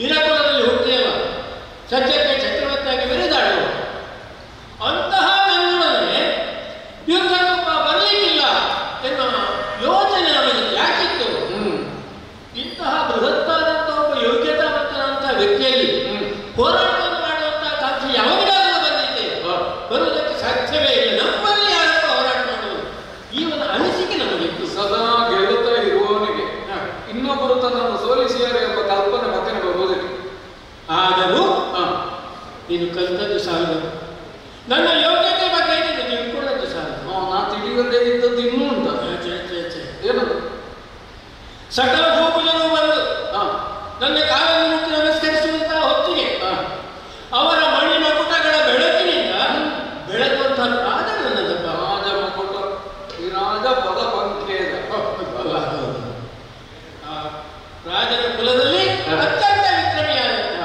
ಇರಕುಲದಲ್ಲಿ ಹುಟ್ಟಿದವ, ಸದ್ಯಕ್ಕೆ ಚಕ್ರವರ್ತಿಯಾಗಿ ಮೆರೆದಾಡುವ ಅಂತಹ ನನ್ನೊಡನೆ ಯುದ್ಧಕ್ಕೆ ಬರಲಿಕ್ಕಿಲ್ಲ ಎನ್ನುವ ಯೋಚನೆ ನಮಗೆ ಯಾಕಿತ್ತು? ಇಂತಹ ಬೃಹತ್ತಾದಂತಹ ಒಬ್ಬ ಯೋಗ್ಯತಾವಂತನಂತಹ ವ್ಯಕ್ತಿಯಲ್ಲಿ ಹೋರಾಟವನ್ನು ಮಾಡುವಂತಹ ಕಾಂಕ್ಷೆ ಯಾವಾಗಲಾದರೂ ಬಂದಿದೆ, ಬರುವುದಕ್ಕೆ ಸಾಧ್ಯವೇ ಇಲ್ಲ. ನಮ್ಮಲ್ಲಿ ಯಾರಪ್ಪ ಹೋರಾಟ ಮಾಡುವುದು? ಇವನ ಅನಿಸಿಕೆ ನಮಗಿತ್ತು. ಸದಾ ಗೆಲ್ಲುತ್ತಾ ಇರುವವನಿಗೆ ಇನ್ನೊಬ್ಬರು ತನ್ನನ್ನು ಸೋಲಿಸಿಯಾರೆ ಎಂಬ ಕಲ್ಪನೆ ಮತ್ತೆ ಬರುವುದಿಲ್ಲ. ಆದರೂ ನೀನು ಕಲಿತದ್ದು ಸಾಲದು, ನನ್ನ ಯೋಗ್ಯತೆ ಬಗ್ಗೆ ನೀನು ತಿಳ್ಕೊಳ್ಳೋದು ಸಾಲದು. ನಾ ತಿಳಿಯದೇ ಇದ್ದದ್ದು ಇನ್ನೂ ಉಂಟ. ಏನದು? ಸಕಲ ಭೂಪುಜರು ಬಂದು ನನ್ನ ಕಾಲನ್ನು ಮುಟ್ಟಿ ನಮಸ್ಕರಿಸುವಂತಹ ಹೊತ್ತಿಗೆ ಅವರ ಮಣ್ಣಿನ ಪುಟಗಳ ಬೆಳಕಿನಿಂದ ಬೆಳಗುವಂತಹ ರಾಜ ನನ್ನದಪ್ಪ. ರಾಜ ಮುಕುಟ ವಿರಾಜ ಪದ ಪಂಕೇದ. ರಾಜನ ಕುಲದಲ್ಲಿ ಅತ್ಯಂತ ವಿಕ್ರಮಿಯಾದಂತಹ,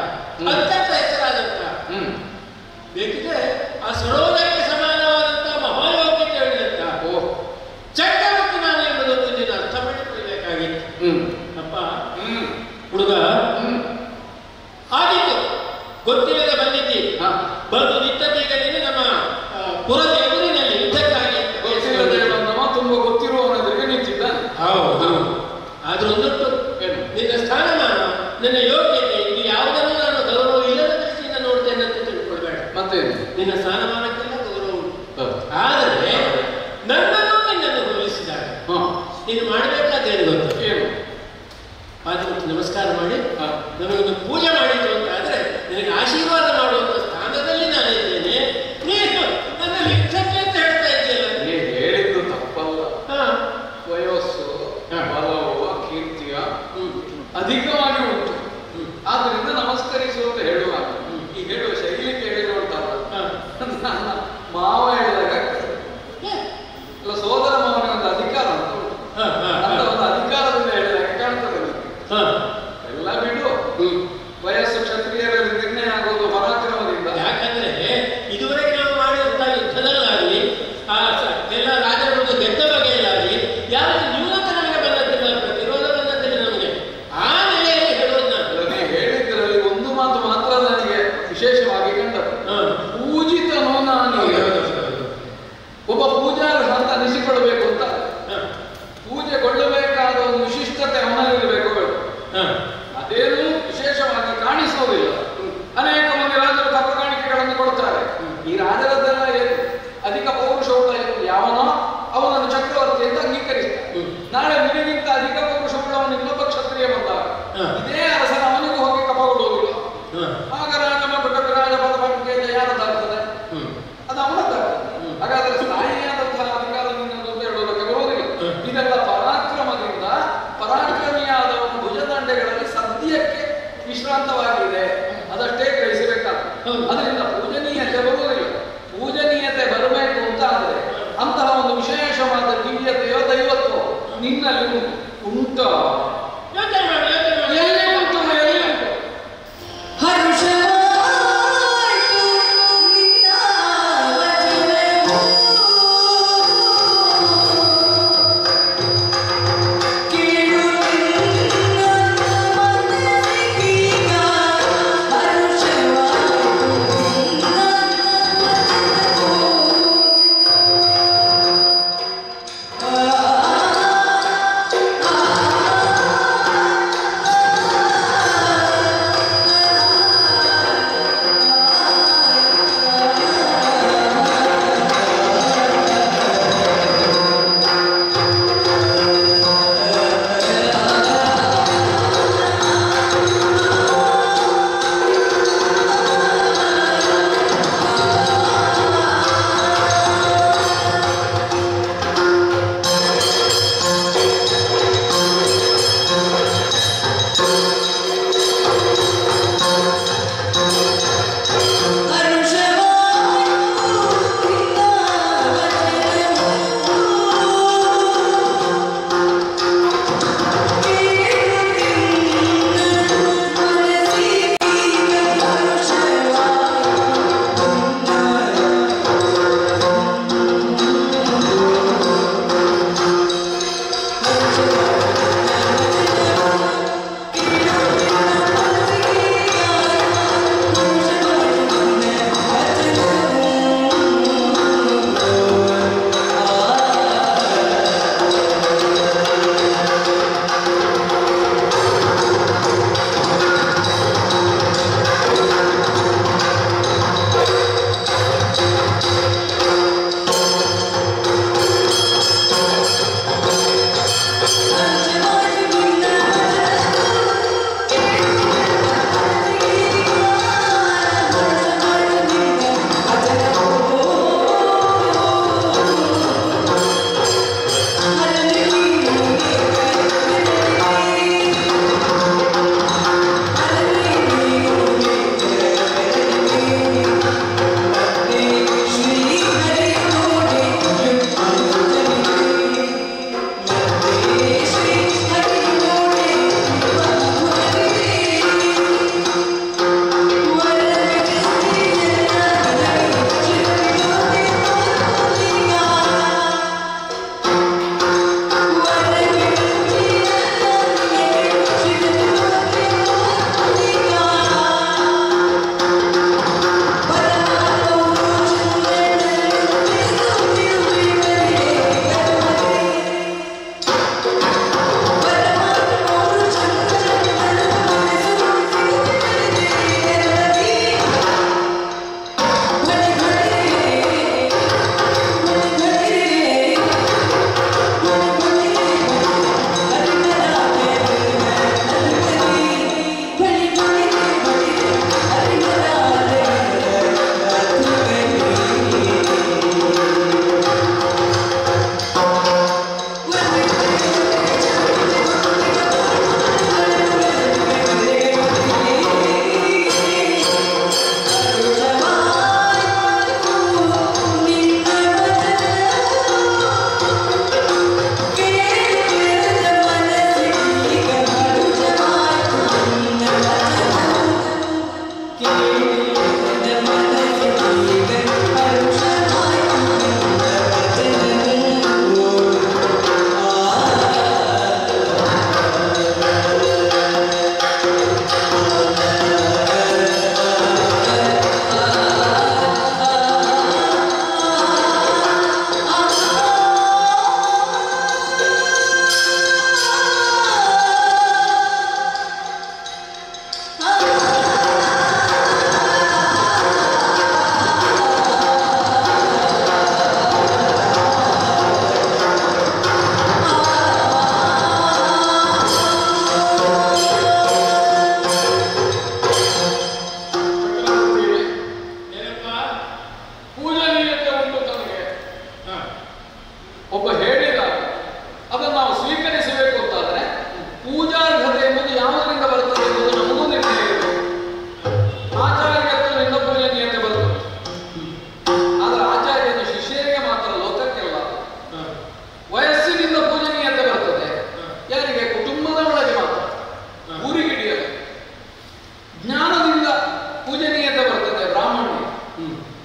ಅತ್ಯಂತ ಹೆಸರಾದಂತಹ, ಬೇಕಿದ್ರೆ ಆ ಸರೋದಕ್ಕೆ ಸಮಾನವಾದಂತಹ ಮಹಾಯೋಗ್ಯತೆ ಹೇಳಿದಂತಹ ಚಕ್ರವರ್ತಿ ನಾನು ಎಂಬುದನ್ನು ನೀನು ಅರ್ಥ ಮಾಡಿಕೊಳ್ಳಬೇಕಾಗಿತ್ತು. ಅಪ್ಪ ಹುಡುಗ ಆಗಿತ್ತು, ಗೊತ್ತಿಲ್ಲದೆ ಬಂದಿದ್ದಿ. ಬಂದು ನಿಂತದ್ದೀಗ ನೀನು ನಮ್ಮ ಪುರದ ಎದುರಿನಲ್ಲಿ ಯುದ್ಧಕ್ಕಾಗಿ. ಗೊತ್ತಿಲ್ಲದೆ ಬಂದವ ತುಂಬ ಗೊತ್ತಿರುವವನೆದುರಿಗೆ ನಿಂತಿದ್ದ. ಹೌದು. ಆದ್ರೂ ಒಂದೊಟ್ಟು ನಿನ್ನ ಸ್ಥಾನಮಾನ, ನನ್ನ ಯೋಗ್ಯತೆ, ಇದು ಯಾವುದನ್ನು ನಾನು ಗೌರವ ಇಲ್ಲದ ದೃಷ್ಟಿಯಿಂದ ನೋಡ್ತೇನೆ ಅಂತ ತಿಳ್ಕೊಳ್ಬೇಡ. ಮತ್ತೆ ನಿನ್ನ ಸ್ಥಾನಮಾನಕ್ಕೆಲ್ಲ ಗೌರವ ಉಂಟು. ಆದರೆ ನನ್ನನ್ನು ನಿನ್ನನ್ನು ಹೋಲಿಸಿದಾಗ ನೀನು ಮಾಡಬೇಕಾದೇನು ಗೊತ್ತ? ಏನು? ಪಾದಕ್ಕೆ ನಮಸ್ಕಾರ ಮಾಡಿ ನಮಗೊಂದು ಪೂಜೆ ಮಾಡಿತು ಅಂತ ಆದರೆ ನಿನಗೆ ಆಶೀರ್ವಾದ ಮಾಡುವಂತ ಸ್ಥಾನದಲ್ಲಿ ನಾನು ಇದ್ದೇನೆ. ನೀನು ನನ್ನ ಲಿಖಕ್ಕೆ ಅಂತ ಹೇಳ್ತಾ ಇದ್ದೀಯಲ್ಲ. ನೀ ಹೇಳಿದ್ದು ತಪ್ಪಲ್ಲ. ವಯಸ್ಸು, ಬಲವು, ಕೀರ್ತಿಯ ಅಧಿಕವಾಗಿ ಉಂಟು. ಆದ್ರಿಂದ ನಮಸ್ಕರಿಸು ಅಂತ ಹೇಳುವಾಗ ಈ ಹೇಳುವ ಶೈಲಿ ಕೇಳಿರುವಂತಲ್ಲ.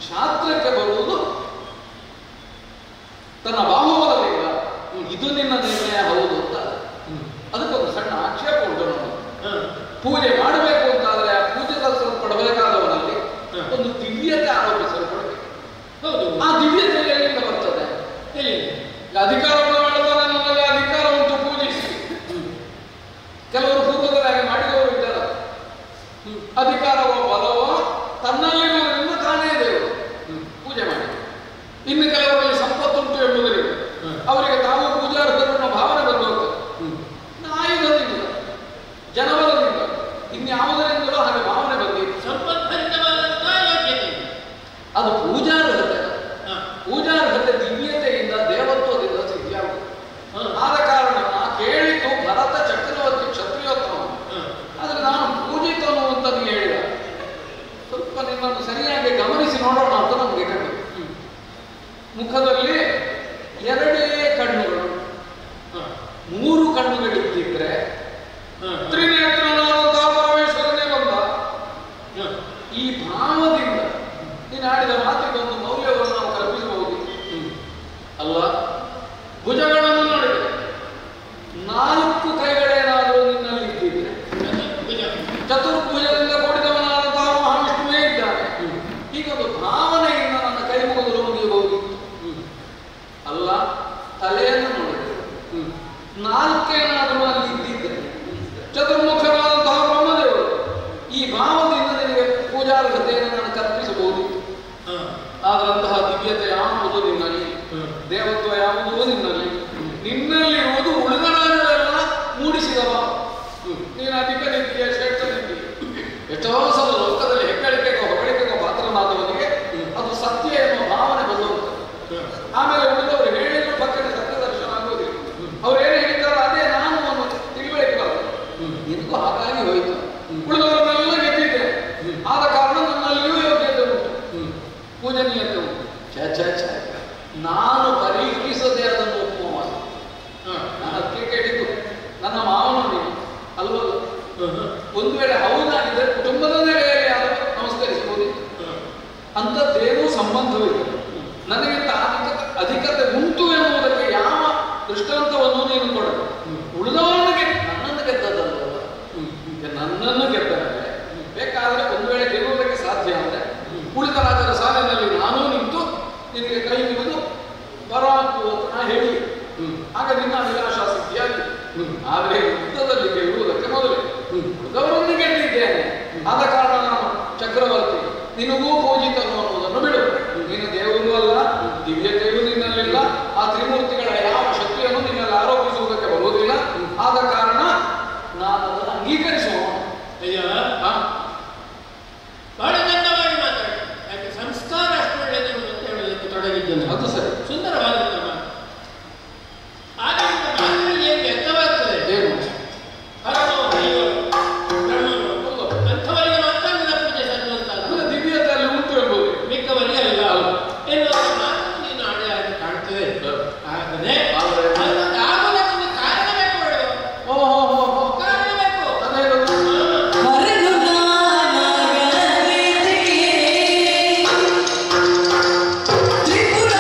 ಶಾಸ್ತ್ರಕ್ಕೆ ಬರುವುದು ತನ್ನ ಬಾಹುಬಲದಿಂದ ಇದು ನಿನ್ನ ನಿರ್ಣಯ ಹೌದು ಅಂತ. ಅದಕ್ಕೊಂದು ಸಣ್ಣ ಆಕ್ಷೇಪ ಉಂಟು. ಪೂಜೆ ಮಾಡಬೇಕು ಅಂತಾದ್ರೆ ಆ ಪೂಜೆ ಪಡಬೇಕಾದವನಲ್ಲಿ ಒಂದು ದಿವ್ಯತೆ ಆರೋಪಿಸಲ್ಪಡಬೇಕು. ಆ ದಿವ್ಯತೆ ಎಲ್ಲಿಂದ ಬರ್ತದೆ? ಅಧಿಕಾರವನ್ನು ಮಾಡುವಾಗ ನನ್ನಲ್ಲಿ ಅಧಿಕಾರ ಉಂಟು ಪೂಜಿಸಿ. ಕೆಲವರು ಪೂರ್ವದಲ್ಲಿ ಮಾಡಿದವರು ಇದ್ದಾರೆ. ಅಧಿಕಾರವೋ ಬಲವೋ ತನ್ನಲ್ಲಿರುವುದರಿಂದ ತಾನೇ ದೇವರು ಪೂಜೆ ಮಾಡಿ. ಇನ್ನು ಕೆಲವರಲ್ಲಿ ಸಂಪತ್ತುಂಟು ಎಂಬುದರಿಂದ ಅವರಿಗೆ ತಾವು ಪೂಜಾರ್ಹರನ್ನ ಭಾವನೆ ಬಂದೋಗ್ತದೆ. ಆಯುಧದಿಂದ, ಜನಬಲದಿಂದ, ಇನ್ಯಾವುದರಿಂದಲೂ ಹಾಗೆ ಭಾವನೆ ಬಂದಿದೆ. ಅದು ಪೂಜಾರ್ಹತೆ. ಪೂಜಾರ್ಹತೆ ದಿವ್ಯತೆಯಿಂದ, ದೇವತ್ವದಿಂದ ಸಿದ್ಧಿಯಾಗುತ್ತದೆ. ಆದ ಕಾರಣ ಕೇಳಿತು ಭರತ ಚಕ್ರವರ್ತಿ ಕ್ಷತ್ರಿಯೋತ್ತಮ. ಆದ್ರೆ ನಾನು ಪೂಜಿತನು ಅಂತ ನೀವು ಹೇಳಿದ ಸ್ವಲ್ಪ ನಿಮ್ಮನ್ನು ಸರಿಯಾಗಿ ಗಮನಿಸಿ ನೋಡೋಣ ಅಂತ ನಮಗೆ ಕಂಡು. ಮುಖದಲ್ಲಿ ಎರಡೇ ಕಣ್ಣುಗಳು, 3 ಕಣ್ಣುಗಳಿದ್ದಿದ್ರೆ ತ್ರಿನೇತ್ರನಾದಂತಹ ಪರಮೇಶ್ವರನೇ ಬಂದ. ಈ ಭಾವದಿಂದ ನೀನು ಆಡಿದ ಮಾತಿಗೊಂದು ಮೌಲ್ಯವನ್ನು ನಾವು ಕಲ್ಪಿಸಬಹುದು ಅಲ್ಲ. ಭುಜಗಳನ್ನು ನೋಡಿದರೆ 4 ಕೈಗಳೇನಾದರೂ ನಿನ್ನಲ್ಲಿ ಇದ್ದಿದ್ರೆ ಚತುರ್ಭುಜದಿಂದ ಕೂಡಿದವನಾದಂತಹ ಮಹಾವಿಷ್ಣುವೇ ಇದ್ದಾನೆ. ಹೀಗೊಂದು ಭಾವನೆಯಿಂದ ನನ್ನ ಕೈ ಮುಗಿದು ಮುಗಿಯಬಹುದು ಅಲ್ಲ. ತಲೆಯನ್ನು ನೋಡಿದರೆ 4 ಅಲ್ಲಿ ಇದ್ದಿದ್ದರೆ ಚತುರ್ಮುಖನಾದಂತಹ ಬ್ರಹ್ಮದೇವರು. ಈ ಭಾವದಿಂದ ನಿನಗೆ ಪೂಜಾರ್ಹತೆಯನ್ನು ನಾನು ಕಲ್ಪಿಸಬಹುದು. ಆದಂತಹ ದಿವ್ಯತೆ ಯಾವುದು ನಿನ್ನಲ್ಲಿ, ದೇವತ್ವ ಯಾವುದು ನಿನ್ನಲ್ಲಿ, ನಿನ್ನಲ್ಲಿರುವುದು ಉಳಿದವರೆಲ್ಲ ಮೂಡಿಸಿದವ. ನೀನು ಅಧಿಕ ನಿದ್ದೀಯ, ಶ್ರೇಷ್ಠ ನಿದ್ದೀಯ. ಎಷ್ಟೋ ಸಲ ಲೋಕದಲ್ಲಿ ಹೆಗ್ಗಳಿಕೆಗೋ ಹೊಗಳಿಕೆಗೋ ಪಾತ್ರನಾದವನಿಗೆ ಅದು ಸತ್ಯ ಎನ್ನುವ ಭಾವನೆ ಬಂದೋಗ್ತದೆ. ಆಮೇಲೆ ಉಳಿದವರು ಹೇಳಿದ್ರು ಪಕ್ಕದ ಸತ್ಯ ದರ್ಶನ ಆಗೋದಿಲ್ಲ. ಅವ್ರು ಏನು ಹೇಳಿದ್ದಾರೋ ಅದೇ ನಾನು ಒಂದು ತಿಳುವಳಿಕೆ ಬರ್ತದೆ. ನಿನಗೂ ಹಾಗಾಗಿ ಹೋಯಿತು. ಉಳಿದವರನ್ನೆಲ್ಲ ಗೆದ್ದಿದ್ದೆ, ಆದ ಕಾರಣ ನನ್ನಲ್ಲಿಯೂ ಯೋಗ್ಯತೆ ಉಂಟು, ಪೂಜನೀಯತೆ ಉಂಟು. ನಾನು ಪರೀಕ್ಷಿಸದೆ ಅದನ್ನು ಒಪ್ಪುವ ಮಾತು. ನಾನು ಅದಕ್ಕೆ ಕೇಳಿದ್ದು ನನ್ನ ಮಾವನು ನೀನು ಅಲ್ವಲ್ಲ. ಒಂದು ವೇಳೆ ಹೌದಾಗಿದ್ದರೆ ಕುಟುಂಬದ ನೆಲೆಯಲ್ಲಿ ಆದರೂ ನಮಸ್ಕರಿಸಬಹುದಿತ್ತು. ಅಂಥದ್ದೇನೂ ಸಂಬಂಧವಿಲ್ಲ. ನನಗಿಂತ ಅಧಿಕತೆ ಉಂಟು ಎನ್ನುವುದಕ್ಕೆ ಯಾವ ದೃಷ್ಟಾಂತವನ್ನು ನೀನು ಕೊಡಲು. ಉಳಿದವರನ್ನು ನನ್ನನ್ನು ಗೆದ್ದದಲ್ಲ. ನನ್ನನ್ನು ಗೆದ್ದರೆ ಬೇಕಾದರೆ ಒಂದು ವೇಳೆ ಗೆಲ್ಲುವುದಕ್ಕೆ ಸಾಧ್ಯ ಅಂದರೆ ಉಳಿದ ರಾಜರ ಸಾಲಿನಲ್ಲಿ ನಾನೂ ನಿಂತು ನಿನಗೆ ಕೈ ಮುಗಿದು ಬರಬೇಕು ಅಂತ ನಾ ಹೇಳಿ ಆಗ ನಿನ್ನ ಅಭಿಲಾಷ ಸಿದ್ಧಿಯಾಗಿ. ಆದರೆ ಯುದ್ಧದಲ್ಲಿ ಗೆಲ್ಲುವುದಕ್ಕೆ ಮೊದಲೇ ಉಳಿದವರನ್ನು ಗೆದ್ದಿದ್ದೇನೆ. ಆದ ಕಾರಣ ನಾನು ಚಕ್ರವರ್ತಿ, ನಿನಗೂ ಪೂಜಿತನು ಅನ್ನುವುದನ್ನು ಬಿಡು. ನೀನು ದೇವರು ಅಲ್ಲ, ದಿವ್ಯತೆಯೂ ನಿನ್ನಲ್ಲಿಲ್ಲ. ಆ ತ್ರಿಮೂರ್ತಿಗಳ ಯಾವ ಶಕ್ತಿಯನ್ನು ನಿನ್ನಲ್ಲಿ ಆರೋಪಿಸುವುದಕ್ಕೆ ಬರುವುದಿಲ್ಲ. ಆದ ಕಾರಣ ನಾನು ಅದನ್ನು ಅಂಗೀಕರಿಸುವ. ಅಯ್ಯ, ಬಹಳ ಚಂದವಾಗಿ ಮಾತಾಡಿ. ಯಾಕೆ ಸಂಸ್ಕಾರ ಅಷ್ಟು ಒಳ್ಳೆಯದು ಅಂತ ಹೇಳಲಿಕ್ಕೆ ತೊಡಗಿದ್ದೇನೆ. ಅದು ಸರಿ, ಸುಂದರವಾದಂಥ ಮಾತು. ಆದ್ದರಿಂದ ಮಾತಿನಲ್ಲಿ ಏನು ವ್ಯಕ್ತವಾಗ್ತದೆ ಏನು ಅಂಥವರಿಗೆ ಮಾತ್ರ ನನ್ನ ಪೂಜೆ ಸಲ್ಲುವಂತ ದಿವ್ಯತೆಯಲ್ಲಿ ಉಂಟು ಎಂಬುದು, ಮಿಕ್ಕವರಿಗೆ ಅಲ್ಲ ಎನ್ನುವ ಮಾತು ನೀನು ಆಡಿ ಕಾಣ್ತದೆ. ಆದರೆ ಆಗೋದಕ್ಕೊಂದು ಕಾರಣ ಬೇಕು. ಕಾರಣ ಬೇಕು. ತ್ರಿಪುರ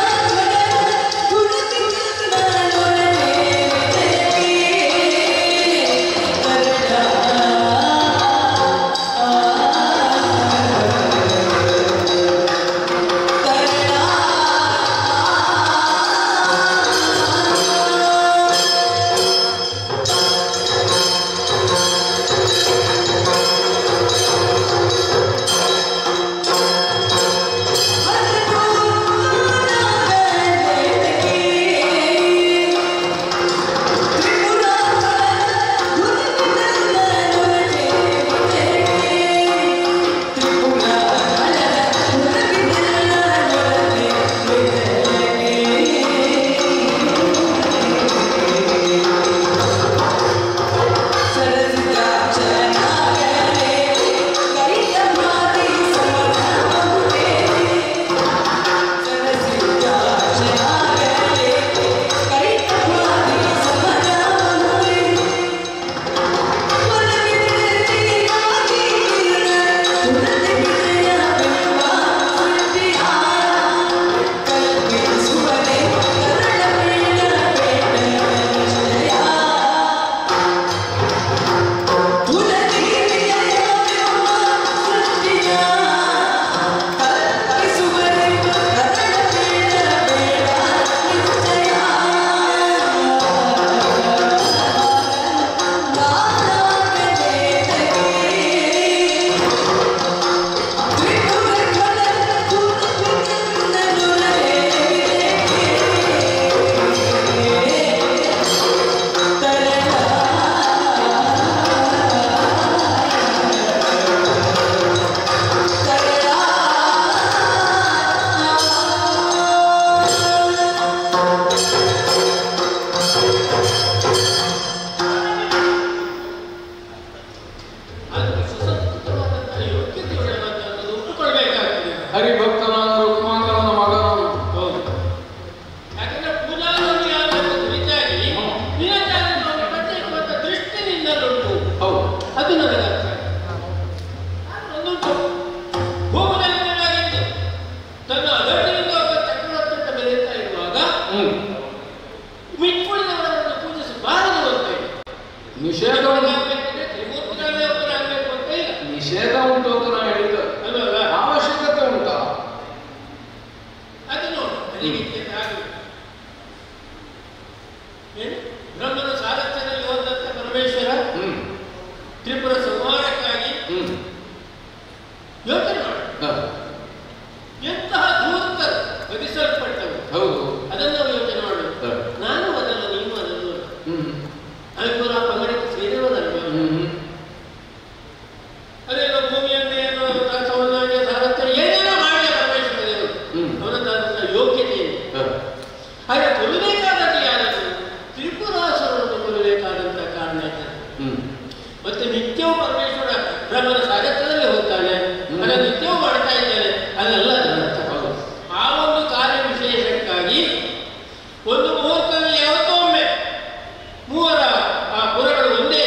ತನ್ನ ಅದರಿಂದ ಒಬ್ಬ ಚಕ್ರವರ್ತಿಯನ್ನು ಬೆಳೆಯುತ್ತಾ ಇರುವಾಗ ಮಿಕ್ಕುಳಿದವರನ್ನು ಪೂಜಿಸಬಾರದು ಅಂತ ಇದೆ. ನಿಷೇಧ ತ್ರಿಮೂರ್ತಿಗಳೇ ಒಬ್ಬರಾಗಬೇಕು ಅಂತ ಇಲ್ಲ. ನಿಷೇಧ ಉಂಟು ಅಂತ ನಾವು ಹೇಳಿದ್ದು ಅಲ್ವಲ್ಲ? ಅವಶ್ಯಕತೆ ಉಂಟಾ ಅದು ನೋಡಿ ಏನು ಬ್ರಹ್ಮನ ಸಾರಥ್ಯದಲ್ಲಿ ಹೋದಂತ ಪರಮೇಶ್ವರ ತ್ರಿಪುರ ಸಂಹಾರಕ್ಕಾಗಿ ಯೋಚನೆ ಮಾಡಿ ಎಂತಹ ಧೂರ್ತರು ವಧಿಸಲ್ಪಟ್ಟವು. ಹೌದು, ಅದನ್ನು ನಾವು ಯೋಚನೆ ಮಾಡಬೇಕು. ನಾನು ಅದಲ್ಲ, ನೀವು ಅದನ್ನು ಅಲ್ಪುರ ಪಂಗಡಕ್ಕೆ ಸೇರಿರೋದಲ್ವ? ಅದೇನೋ ಭೂಮಿಯನ್ನೇ ಏನೋ ಸಮನಾಗಿ ಸಾರಥ್ಯ ಏನೇನೋ ಮಾಡಿದ ಪರಮೇಶ್ವರ ದೇವರು ಅವನದ್ದಾದಂತಹ ಯೋಗ್ಯತೆ ಇದೆ. ಹಾಗೆ ಕೊಲ್ಲಬೇಕಾದದ್ದು ಯಾರನ್ನು? ತ್ರಿಪುರಾಸುರನ್ನು ಕೊಲ್ಲಬೇಕಾದಂತಹ ಕಾರಣ ಇದ್ದಾರೆ. ಮತ್ತೆ ನಿತ್ಯವೂ ಪರಮೇಶ್ವರ ಬ್ರಹ್ಮನ ಸಾರಥ್ಯದಲ್ಲಿ ಹೋಗ್ತಾನೆ, ಅದನ್ನು ನಿತ್ಯವೂ ಮಾಡ್ತಾ ಇದ್ದಾನೆ. ಅಲ್ಲೆಲ್ಲ ಅದರರ್ಥ ಆ ಒಂದು ಕಾರ್ಯ ವಿಶೇಷಕ್ಕಾಗಿ ಒಂದು ಮುಹೂರ್ತದಲ್ಲಿ ಯಾವತ್ತೋ ಒಮ್ಮೆ ಮೂವರ ಆ ಪುರಗಳು ಒಂದೇ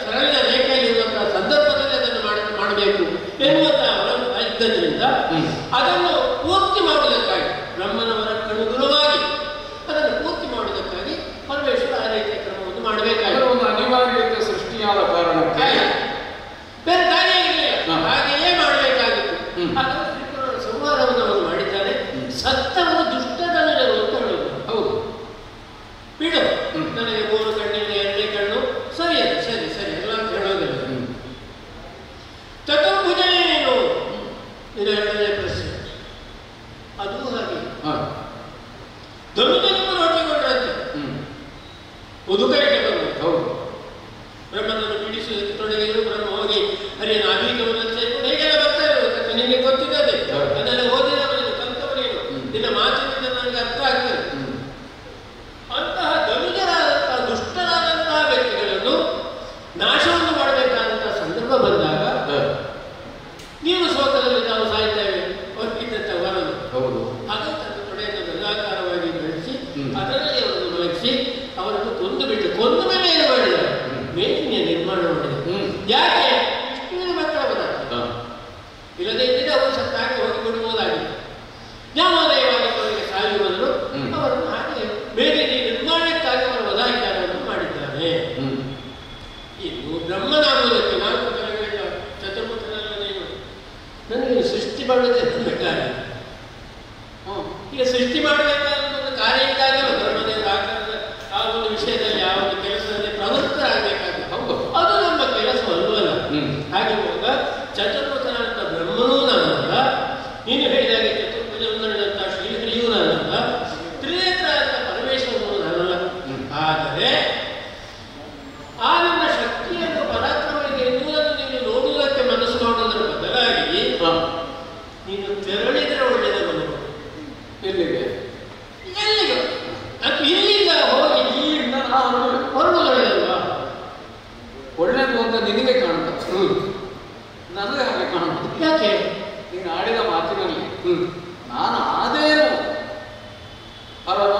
ಸರಳಿನ ರೇಖೆಯಲ್ಲಿರುವಂತಹ ಸಂದರ್ಭದಲ್ಲಿ ಅದನ್ನು ಮಾಡಬೇಕು ಎನ್ನುವಂತಹ ಇದ್ದದ್ರಿಂದ ಅದನ್ನು ಪೂರ್ತಿ ಮಾಡುವುದಕ್ಕಾಗಿ ಬ್ರಹ್ಮನವರ ಅನುಗುಣವಾಗಿ ಅದನ್ನು ಪೂರ್ತಿ ಮಾಡುವುದಕ್ಕಾಗಿ ಪರಮೇಶ್ವರ ಆ ರೀತಿಯ ಕ್ರಮವನ್ನು ಮಾಡಬೇಕಾಗಿದೆ. ಒಂದು ಅನಿವಾರ್ಯತೆ ಸೃಷ್ಟಿಯಾದ ಕಾರಣಕ್ಕೆ ಬೇರೆ ದಾರಿಯೇ ಇಲ್ಲ, ಹಾಗೆಯೇ ಮಾಡಬೇಕಾಗಿತ್ತು. ಹಾಗಾಗಿ ತ್ರಿಪುರರ ಸಂಹಾರವನ್ನು ಅವರು ಮಾಡಿದ್ದಾರೆ. ಸತ್ತವರು ದುಷ್ಟದನರು ಅಂತ ಹೇಳೋದು. ಹೌದು, ಬಿಡು, ನನಗೆ 3 ಕಣ್ಣಿನ 2 ಕಣ್ಣು ಸರಿ, ಅದು ಸರಿ ಸರಿ ಎಲ್ಲ ಅಂತ ಹೇಳೋದಿಲ್ಲ. ಚತುರ್ಭುಜ ಏನು ಇದು 2ನೇ ಪ್ರಶ್ನೆ. ಅದು ಹಾಗೆ ಧನುಜನನ್ನು ನೋಡಿಕೊಂಡ್ರಂತೆ ಉದುಕೈಗೆ ಬಂದು ಬ್ರಹ್ಮನನ್ನು ಬಿಡಿಸುವುದಕ್ಕೆ ತೊಡಗಿದ್ರು. ಬ್ರಹ್ಮ ಹೋಗಿ ಹರಿಯ ನಾಭೀಕವನ್ನು ಸೇರಿಕೊಂಡು ಹೇಗೆಲ್ಲ ಬರ್ತಾ ಇರೋದು ನಿನಗೆ ಗೊತ್ತಿದೆ. ಅದೆಲ್ಲ ಓದಿದವನೇನು, ಕಲ್ತವನೇನು, ನಿನ್ನ ಮಾತಿನಿಂದ ನನಗೆ ಅರ್ಥ ಆಗ್ತದೆ. ಅಂತಹ ಧನುಜರಾದಂತಹ ದುಷ್ಟರಾದಂತಹ ವ್ಯಕ್ತಿಗಳನ್ನು ನಾಶವನ್ನು ಮಾಡಬೇಕಾದಂತಹ ಸಂದರ್ಭ ಬಂದಾಗ ನೀನು ಸೋತದಲ್ಲಿ ನಾವು ಸಾಯ್ತೇವೆ ಹೊರಗಿದ್ದಂತ ವರದು. ಹಾಗಾಗಿ ತನ್ನ ತೊಡೆಯನ್ನು ಗದಾಕಾರವಾಗಿ ಬೆಳೆಸಿ ಅದರಲ್ಲಿ ಅವರನ್ನು ಮಲಗಿಸಿ ಅವರನ್ನು ಕೊಂದ ಮೇಲೆ ಏನು ಮಾಡಿದ್ದಾರೆ? ಮೇಲಿನ ನಿರ್ಮಾಣ ಮಾಡಿದೆ. ಯಾಕೆ? ವಿಷ್ಣುವಿನ ಮಕ್ಕಳ ಪದಾರ್ಥ ಇಲ್ಲದೇ ಇದ್ದರೆ ಅವರು ಸತ್ತಾಗಿ ಹೋಗಿಬಿಡುವುದಾಗಿದೆ. ಜ್ಞಾನೋದಯವಾಗಿ ಅವರಿಗೆ ಸಾಯುವ ಬದಲು ಅವರನ್ನು ಹಾಗೆ ಮೇಲಿನ ನಿರ್ಮಾಣಕ್ಕಾಗಿ ಅವರ ವಧಾಚಾರವನ್ನು ಮಾಡಿದ್ದಾರೆ. ಇನ್ನು ಬ್ರಹ್ಮನಾಗುವುದಕ್ಕೆ 4 ತಲೆಗಳಿಂದ ಚತುರ್ಮುಖನಲ್ಲದೇನು ನನಗೆ ಸೃಷ್ಟಿ ಮಾಡುವುದೇ ಬೇಕಾಗಿದೆ. ಈಗ ಸೃಷ್ಟಿ ಮಾಡಬೇಕಾದ ಒಂದು ಕಾರ್ಯ ಇದ್ದಾಗ ಬ್ರಹ್ಮದೇವರ ಆಕಾರದ ಆ ಒಂದು ವಿಷಯದಲ್ಲಿ ಆ ಒಂದು ಕೆಲಸದಲ್ಲಿ ಪ್ರವೃತ್ತರಾಗಬೇಕಾಗಿದೆ. ಅದು ನಮ್ಮ ಕೆಲಸವಲ್ವಲ್ಲ. ಹಾಗೆ ಹೋಗ ಚತುರ್ಮುಖನಾದಂಥ ಬ್ರಹ್ಮನೂ ನಾನಲ್ಲ, ನೀನು ಹೇಳಿದಾಗೆ ಚತುರ್ಭುಜಂತ ಶ್ರೀಹರಿಯೂ ನಾನಲ್ಲ, ತ್ರಿನೇತ್ರ ಅಂತ ಪರಮೇಶ್ವರನೂ ನಾನಲ್ಲ. ಆದರೆ ಆ ನನ್ನ ಶಕ್ತಿಯನ್ನು ಪರಾಕ್ರಮಕ್ಕೆ ಎನ್ನುವುದನ್ನು ನೀನು ನೋಡುವುದಕ್ಕೆ ಮನಸ್ಸು ಮಾಡೋದರ ಬದಲಾಗಿ ನೀನು ತೆರಳಿದರೆ ಒಳ್ಳೆಯದ ಮನಸ್ಸು. ಎಲ್ಲಿಗೆ ಅದು ಇಲ್ಲಿಂದ ಹೋಗಿ ಇಲ್ಲಿಂದ ಹೊರಡುವುದಲ್ವಾ ಒಳ್ಳೆಯದು ಅಂತ ನಿನಗೆ ಕಾಣುತ್ತೆ, ನನಗೆ ಹಾಗೆ ಕಾಣುತ್ತೆ. ಯಾಕೆ? ನೀನು ಆಡಿದ ಮಾತಿನಲ್ಲಿ ನಾನು ಆದೇನು ಪರಮ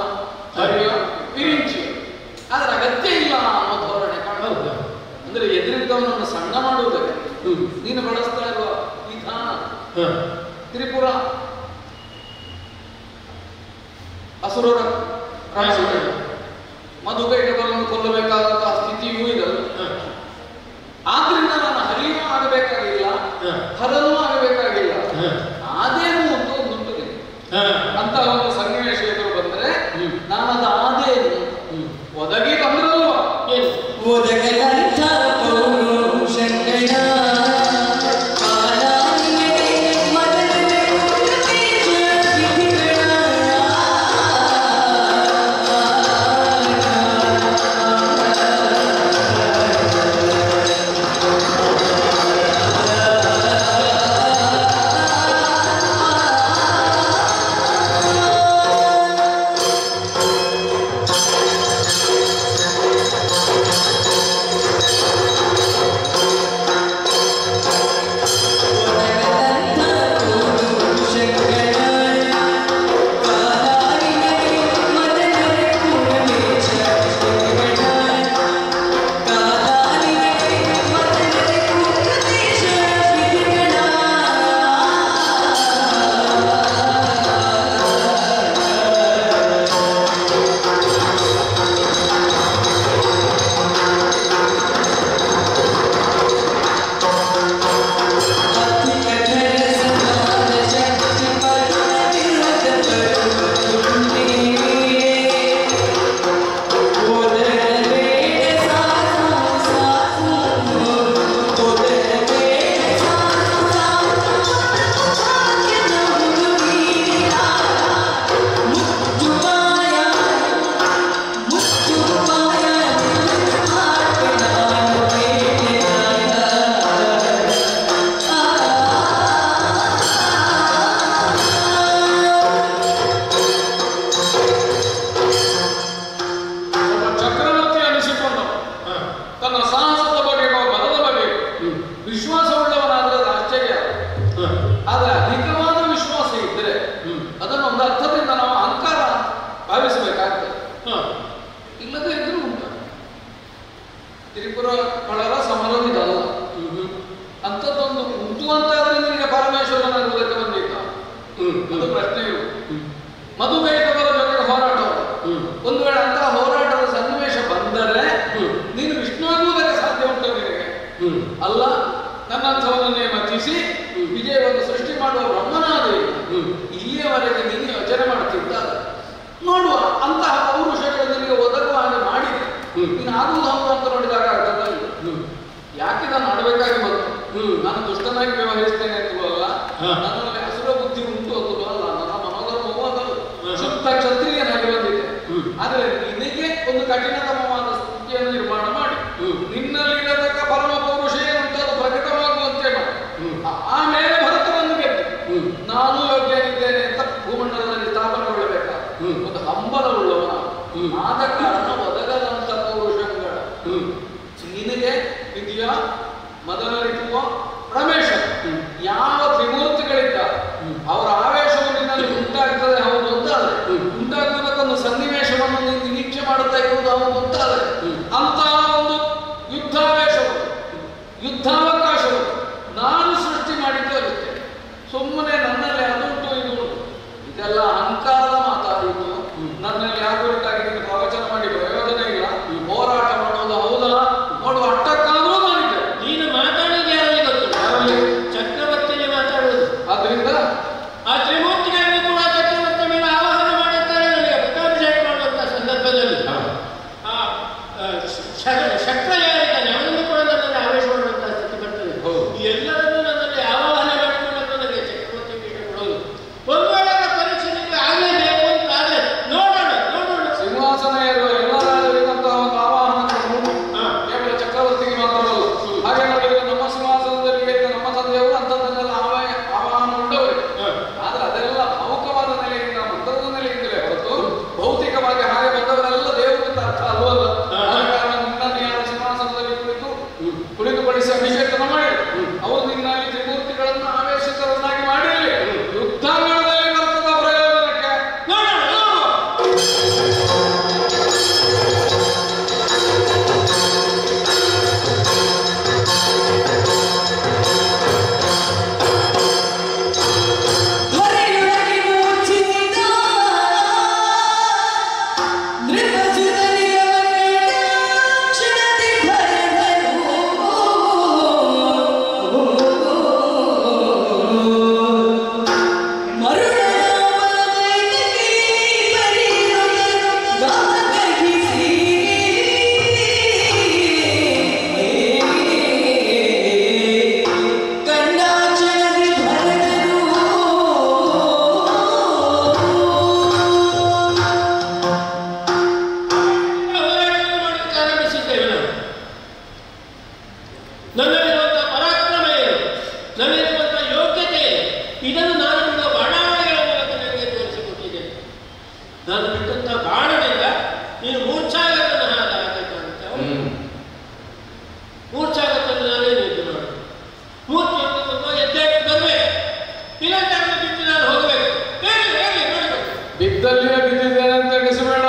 ಹರಿಯ ವಿರಿಂಚಿ ಅದರ ಅಗತ್ಯ ಇಲ್ಲ ಅನ್ನೋ ಧೋರಣೆ ಕಾಣಬಹುದು. ಅಂದ್ರೆ ಎದುರಿದ್ದವನನ್ನು ಸಣ್ಣ ಮಾಡುವುದಕ್ಕೆ ನೀನು ಬಳಸ್ತಾ ಇರುವ ವಿಧಾನ ತ್ರಿಪುರ ಅಸುರರ ಮಧುಕೈಟವನ್ನು ಕೊಲ್ಲಬೇಕಾದಂತಹ ಸ್ಥಿತಿಯೂ ಇದಲ್ಲ. ಆದ್ರಿಂದ ನಾನು ಹರಿಯೂ ಆಗಬೇಕಾಗಿಲ್ಲ, ಹರನೂ ಆಗಬೇಕಾಗಿಲ್ಲ, ಆದೇನು ಅಂತ ಒಂದು ಅಂತ ಒಂದು ಸನ್ನಿವೇಶ ಎದುರು ಬಂದ್ರೆ ನಾನದು ಆದೇನು ಒದಗಿ ಬಂದ್ರಲ್ವಾ ಮಧುಮೇಹದವರ ಜೊತೆಗೆ ಹೋರಾಟ. ಒಂದು ವೇಳೆ ಅಂತಹ ಹೋರಾಟದ ಸನ್ನಿವೇಶ ಬಂದರೆ ನೀನು ವಿಷ್ಣುವಾಗುವುದಕ್ಕೆ ಸಾಧ್ಯ ಉಂಟು ನಿನಗೆ? ಅಲ್ಲ, ನನ್ನಂಥವನ್ನೇ ಮತಿಸಿ ವಿಜಯವನ್ನು ಸೃಷ್ಟಿ ಮಾಡುವ ಬ್ರಹ್ಮನಾದೆ ಇಲ್ಲಿಯವರೆಗೆ ನೀನು ಯೋಚನೆ ಮಾಡುತ್ತಿದ್ದ ನೋಡುವ ಅಂತಹ ಪೌರುಷಗಳು ನಿನಗೆ ಒದಗುವ ಹಾಗೆ ಮಾಡಿದೆ. ನೀನು ಆಗುವುದು ಹೌದು ಅಂತ ನೋಡಿದಾಗ ಯಾಕೆ ನಾನು ಆಡಬೇಕಾಗಿ ಬಂತು? ನಾನು ದುಷ್ಟನಾಗಿ ವ್ಯವಹರಿಸ್ತೇನೆ ಅಂತಲ್ಲ, ನನ್ನಲ್ಲಿ ಅಸುರ ಬುದ್ಧಿ ಉಂಟು ಅಂತಲೂ ಅಲ್ಲ, ನನ್ನ ಮನೋಧರ್ಮವೂ ಅದಲ್ಲ, ಶುದ್ಧ ಕ್ಷತ್ರಿಯನಾಗಿ ಬಂದಿದ್ದೆ. ಆದರೆ ನಿನಗೆ ಒಂದು ಕಠಿಣತಮವಾದ ಸ್ಥಿತಿಯನ್ನು ನಿರ್ಮಾಣ ಮಾಡಿ ನಿನ್ನಲ್ಲಿರತಕ್ಕ ಪರಮ ಪೌರುಷ ಏನುಂಟು ಅದು ಪ್ರಕಟವಾಗುವಂತೆ ಮಾಡಿ ಆಮೇಲೆ ಭರತನನ್ನು ಗೆದ್ದು ನಾನು ಯೋಗ್ಯನಿದ್ದೇನೆ ಅಂತ ಭೂಮಂಡಲದಲ್ಲಿ ಸ್ಥಾಪನೆಗೊಳ್ಳಬೇಕಾದ ಒಂದು ಹಂಬಲವುಳ್ಳವನ ಆದ ಕಾರಣ ಒದಗದಂತ ಪೌರುಷಗಳ ನಿನಗೆ ಇದೆಯಾ? ಮೊದಲರಿಪುವ ರಮೇಶ ಯಾವ ತ್ರಿಮೂರ್ತಿಗಳಿದ್ದ ಅವರ ಆವೇಶವು ನಿನ್ನಲ್ಲಿ ಉಂಟಾಗ್ತದೆ ಹೌದು ಅಂತಾದ್ರೆ, ಉಂಟಾಗುವುದಕ್ಕೊಂದು ಸನ್ನಿವೇಶವನ್ನು ನೀನು ನಿರೀಕ್ಷೆ ಮಾಡುತ್ತಾ ಇರುವುದು ಹೌದು ಅಂತಾದ್ರೆ, ಅಂತಹ ಒಂದು ಯುದ್ಧಾವಕಾಶವು ನಾನು ಸೃಷ್ಟಿ ಮಾಡಿದ್ದು ಇರುತ್ತೆ. ಸುಮ್ಮನೆ ನನ್ನಲ್ಲಿ ಅದುಂಟು ಇದು ಉಂಟು ಇದೆಲ್ಲ ಅಹಂಕಾರದ ಮಾತಾಡಿದ್ದು. ನನ್ನಲ್ಲಿ ಯಾಗುಂಟಾಗಿ ನೀನು ಪ್ರವಚನ ಮಾಡಿ ಪ್ರಯೋಜನ ಇಲ್ಲ. ಹೋರಾಟ ಮಾಡೋದು ಹೌದಾ ನೋಡುವ ಅಟ್ಟಕ್ಕಾದರೂ ಮಾಡಿದ್ದೆ. ನೀನು ಮಾತಾಡೋದು ಯಾರಲ್ಲಿ ಗೊತ್ತು? ಯಾರಲ್ಲಿ? ಚಕ್ರವರ್ತಿಗೆ ಮಾತಾಡುವುದು. ಆದ್ರಿಂದ ಆ ತ್ರಿಮೂರ್ತಿಗಳನ್ನು ಕೂಡ ಚಕ್ರವರ್ತಿ ಮೇಲೆ ಆವಾಹನ ಮಾಡುತ್ತಾರೆ. ನನಗೆ ಪಟ್ಟಾಭಿಷೇಕ ಮಾಡುವಂತಹ ಸಂದರ್ಭದಲ್ಲಿ ಶಕ್ರ ಯಾರಿದ್ದಾನೆ ಅವನನ್ನು ಕೂಡ ನನ್ನಲ್ಲಿ ಆವೇಶ ಮಾಡುವಂತಹ ಸ್ಥಿತಿ ಬರ್ತದೆ. ಎಲ್ಲರನ್ನೂ ನನ್ನಲ್ಲಿ ಆವಾಹನ ಮಾಡಿಕೊಂಡು ನನಗೆ ಚಕ್ರವರ್ತಿ ಪೀಠ ಕೊಡೋದು. ಒಂದು ವೇಳೆ ಪರೀಕ್ಷೆ ನಿಮಗೆ ಆಗಲೇಬೇಕು ಅಂತ ಆದ್ರೆ ನೋಡೋಣ ಸಿಂಹಾಸನ ಇರುವ ಎಲ್ಲರಾದಂತಹ ಒಂದು ಆವಾಹನ ಕೇವಲ ಚಕ್ರವರ್ತಿಗೆ ಮಾತ್ರವಲ್ಲ. ಹಾಗೆ ನೋಡಿದ್ರೆ ನಮ್ಮ ಸಿಂಹಾಸನದಲ್ಲಿ ನಮ್ಮ ತಂದೆಯವರು ಅಂಥದ್ದನ್ನೆಲ್ಲ ಆವಾಹನ ಉಂಟವರು. ಆದ್ರೆ ಅದೆಲ್ಲ ಭಾವುಕವಾದ ನೆಲೆಯಿಂದ ಮಂತ್ರದ ನೆಲೆಯಿಂದಲೇ ಹೊರತು ಭೌತಿಕವಾಗಿ ಹಾಗೆ ಬಂದವರೆಲ್ಲ ದೇವರು ಅಂತ ಅರ್ಥ ಅಲ್ವಲ್ಲ. ಕಾರಣ ನಿನ್ನನ್ನು ಯಾರು ಸಿಂಹಾಸನದಲ್ಲಿ ಕುಳಿತುಪಡಿಸಿ ಅಭಿಷೇಕನ ಮಾಡಿ ಅವರು ನಿನ್ನಲ್ಲಿ ತ್ರಿಮೂರ್ತಿಗಳನ್ನು ಆವೇಶಿತರನ್ನಾಗಿ ಮಾಡಿರಲಿ. ಯುದ್ಧಾಂಗಣದಲ್ಲಿ ಬರ್ತದ ಪ್ರಯೋಜನಕ್ಕೆ ನನ್ನಲ್ಲಿರುವಂತಹ ಪರಾಕ್ರಮ ಏನು, ನನ್ನಲ್ಲಿರುವಂತಹ ಯೋಗ್ಯತೆ ಏನು, ಇದನ್ನು ನಾನು ಬಿಡುವ ಬಾಣಾವಳಿಗಳ ಮೂಲಕ ನನಗೆ ತೋರಿಸಿಕೊಟ್ಟಿದ್ದೇನೆ. ನಾನು ಬಿಟ್ಟಂತಹ ಬಾಣದಿಂದ ನೀನು ಮೂರ್ಛಾಗತನ ಆಗಬೇಕಾಗುತ್ತೆ. ಮೂರ್ಛಾಗತನ್ನು ನಾನೇ ನಿಂತು ಮಾಡು. ಮೂರ್ಛೆ ಎದ್ದೇಳು ಬರಬೇಕು, ಇಲ್ಲಂತ ಬಿಟ್ಟು ನಾನು ಹೋಗಬೇಕು. ಹೇಳಿ ನೋಡಬೇಕು. ಬಿದ್ದಲ್ಲಿಯೇ ಬಿದ್ದಿದ್ದೇನೆ ಅಂತ ಎಣಿಸಬೇಡ.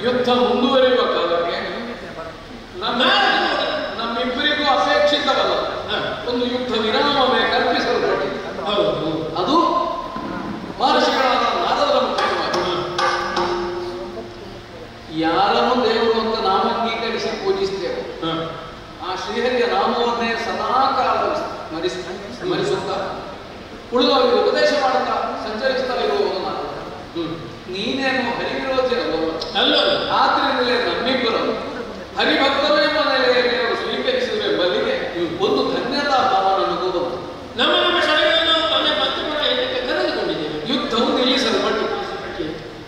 ಯುದ್ಧ ಮುಂದುವರಿಯುವ ಕಾಲಕ್ಕೆ ನಮ್ಮಿಬ್ಬರಿಗೂ ಅಪೇಕ್ಷಿತವಲ್ಲ ಒಂದು ಯುದ್ಧ ವಿರಾಮವೇ ಕಲ್ಪಿಸಲ್ಪಟ್ಟಿದೆ. ಅದು ಮಹರ್ಷಿಗಳಾದ ನಾರದರ ಮುಖ್ಯವಾಗಿ ಯಾರನ್ನು ದೇವರು ಅಂತ ನಾವು ಅಂಗೀಕರಿಸಿ ಪೂಜಿಸ್ತೇವೆ ಆ ಶ್ರೀಹರಿಯ ನಾಮವನ್ನೇ ಸದಾಕಾಲ ಸ್ಮರಿಸುತ್ತಾ ಉಳಿದವರಿಗೆ ಉಪದೇಶ ಮಾಡುತ್ತಾ ಸಂಚರಿಸುತ್ತಲಿರುವವನು ನಾನು. ನೀನೇನು ಹರಿವಿರೋಧಿ ಅಲ್ಲ. ಆದ್ರಿಂದಲೇ ನಮ್ಮಿಬ್ಬರು ಹರಿಭಕ್ತರು ಎಂಬ ನೆಲೆಯಲ್ಲಿ ಅವರು ಸ್ವೀಕರಿಸುವೆಂಬಲ್ಲಿಗೆ ಒಂದು ಧನ್ಯತಾ ಭಾವ ನನಗೂ ಬಂತು. ನಮ್ಮ ಶರೀರವನ್ನು ಕರೆದುಕೊಂಡಿದ್ದೇವೆ. ಯುದ್ಧವು ನಿಲ್ಲಿಸಲ್ಪಟ್ಟು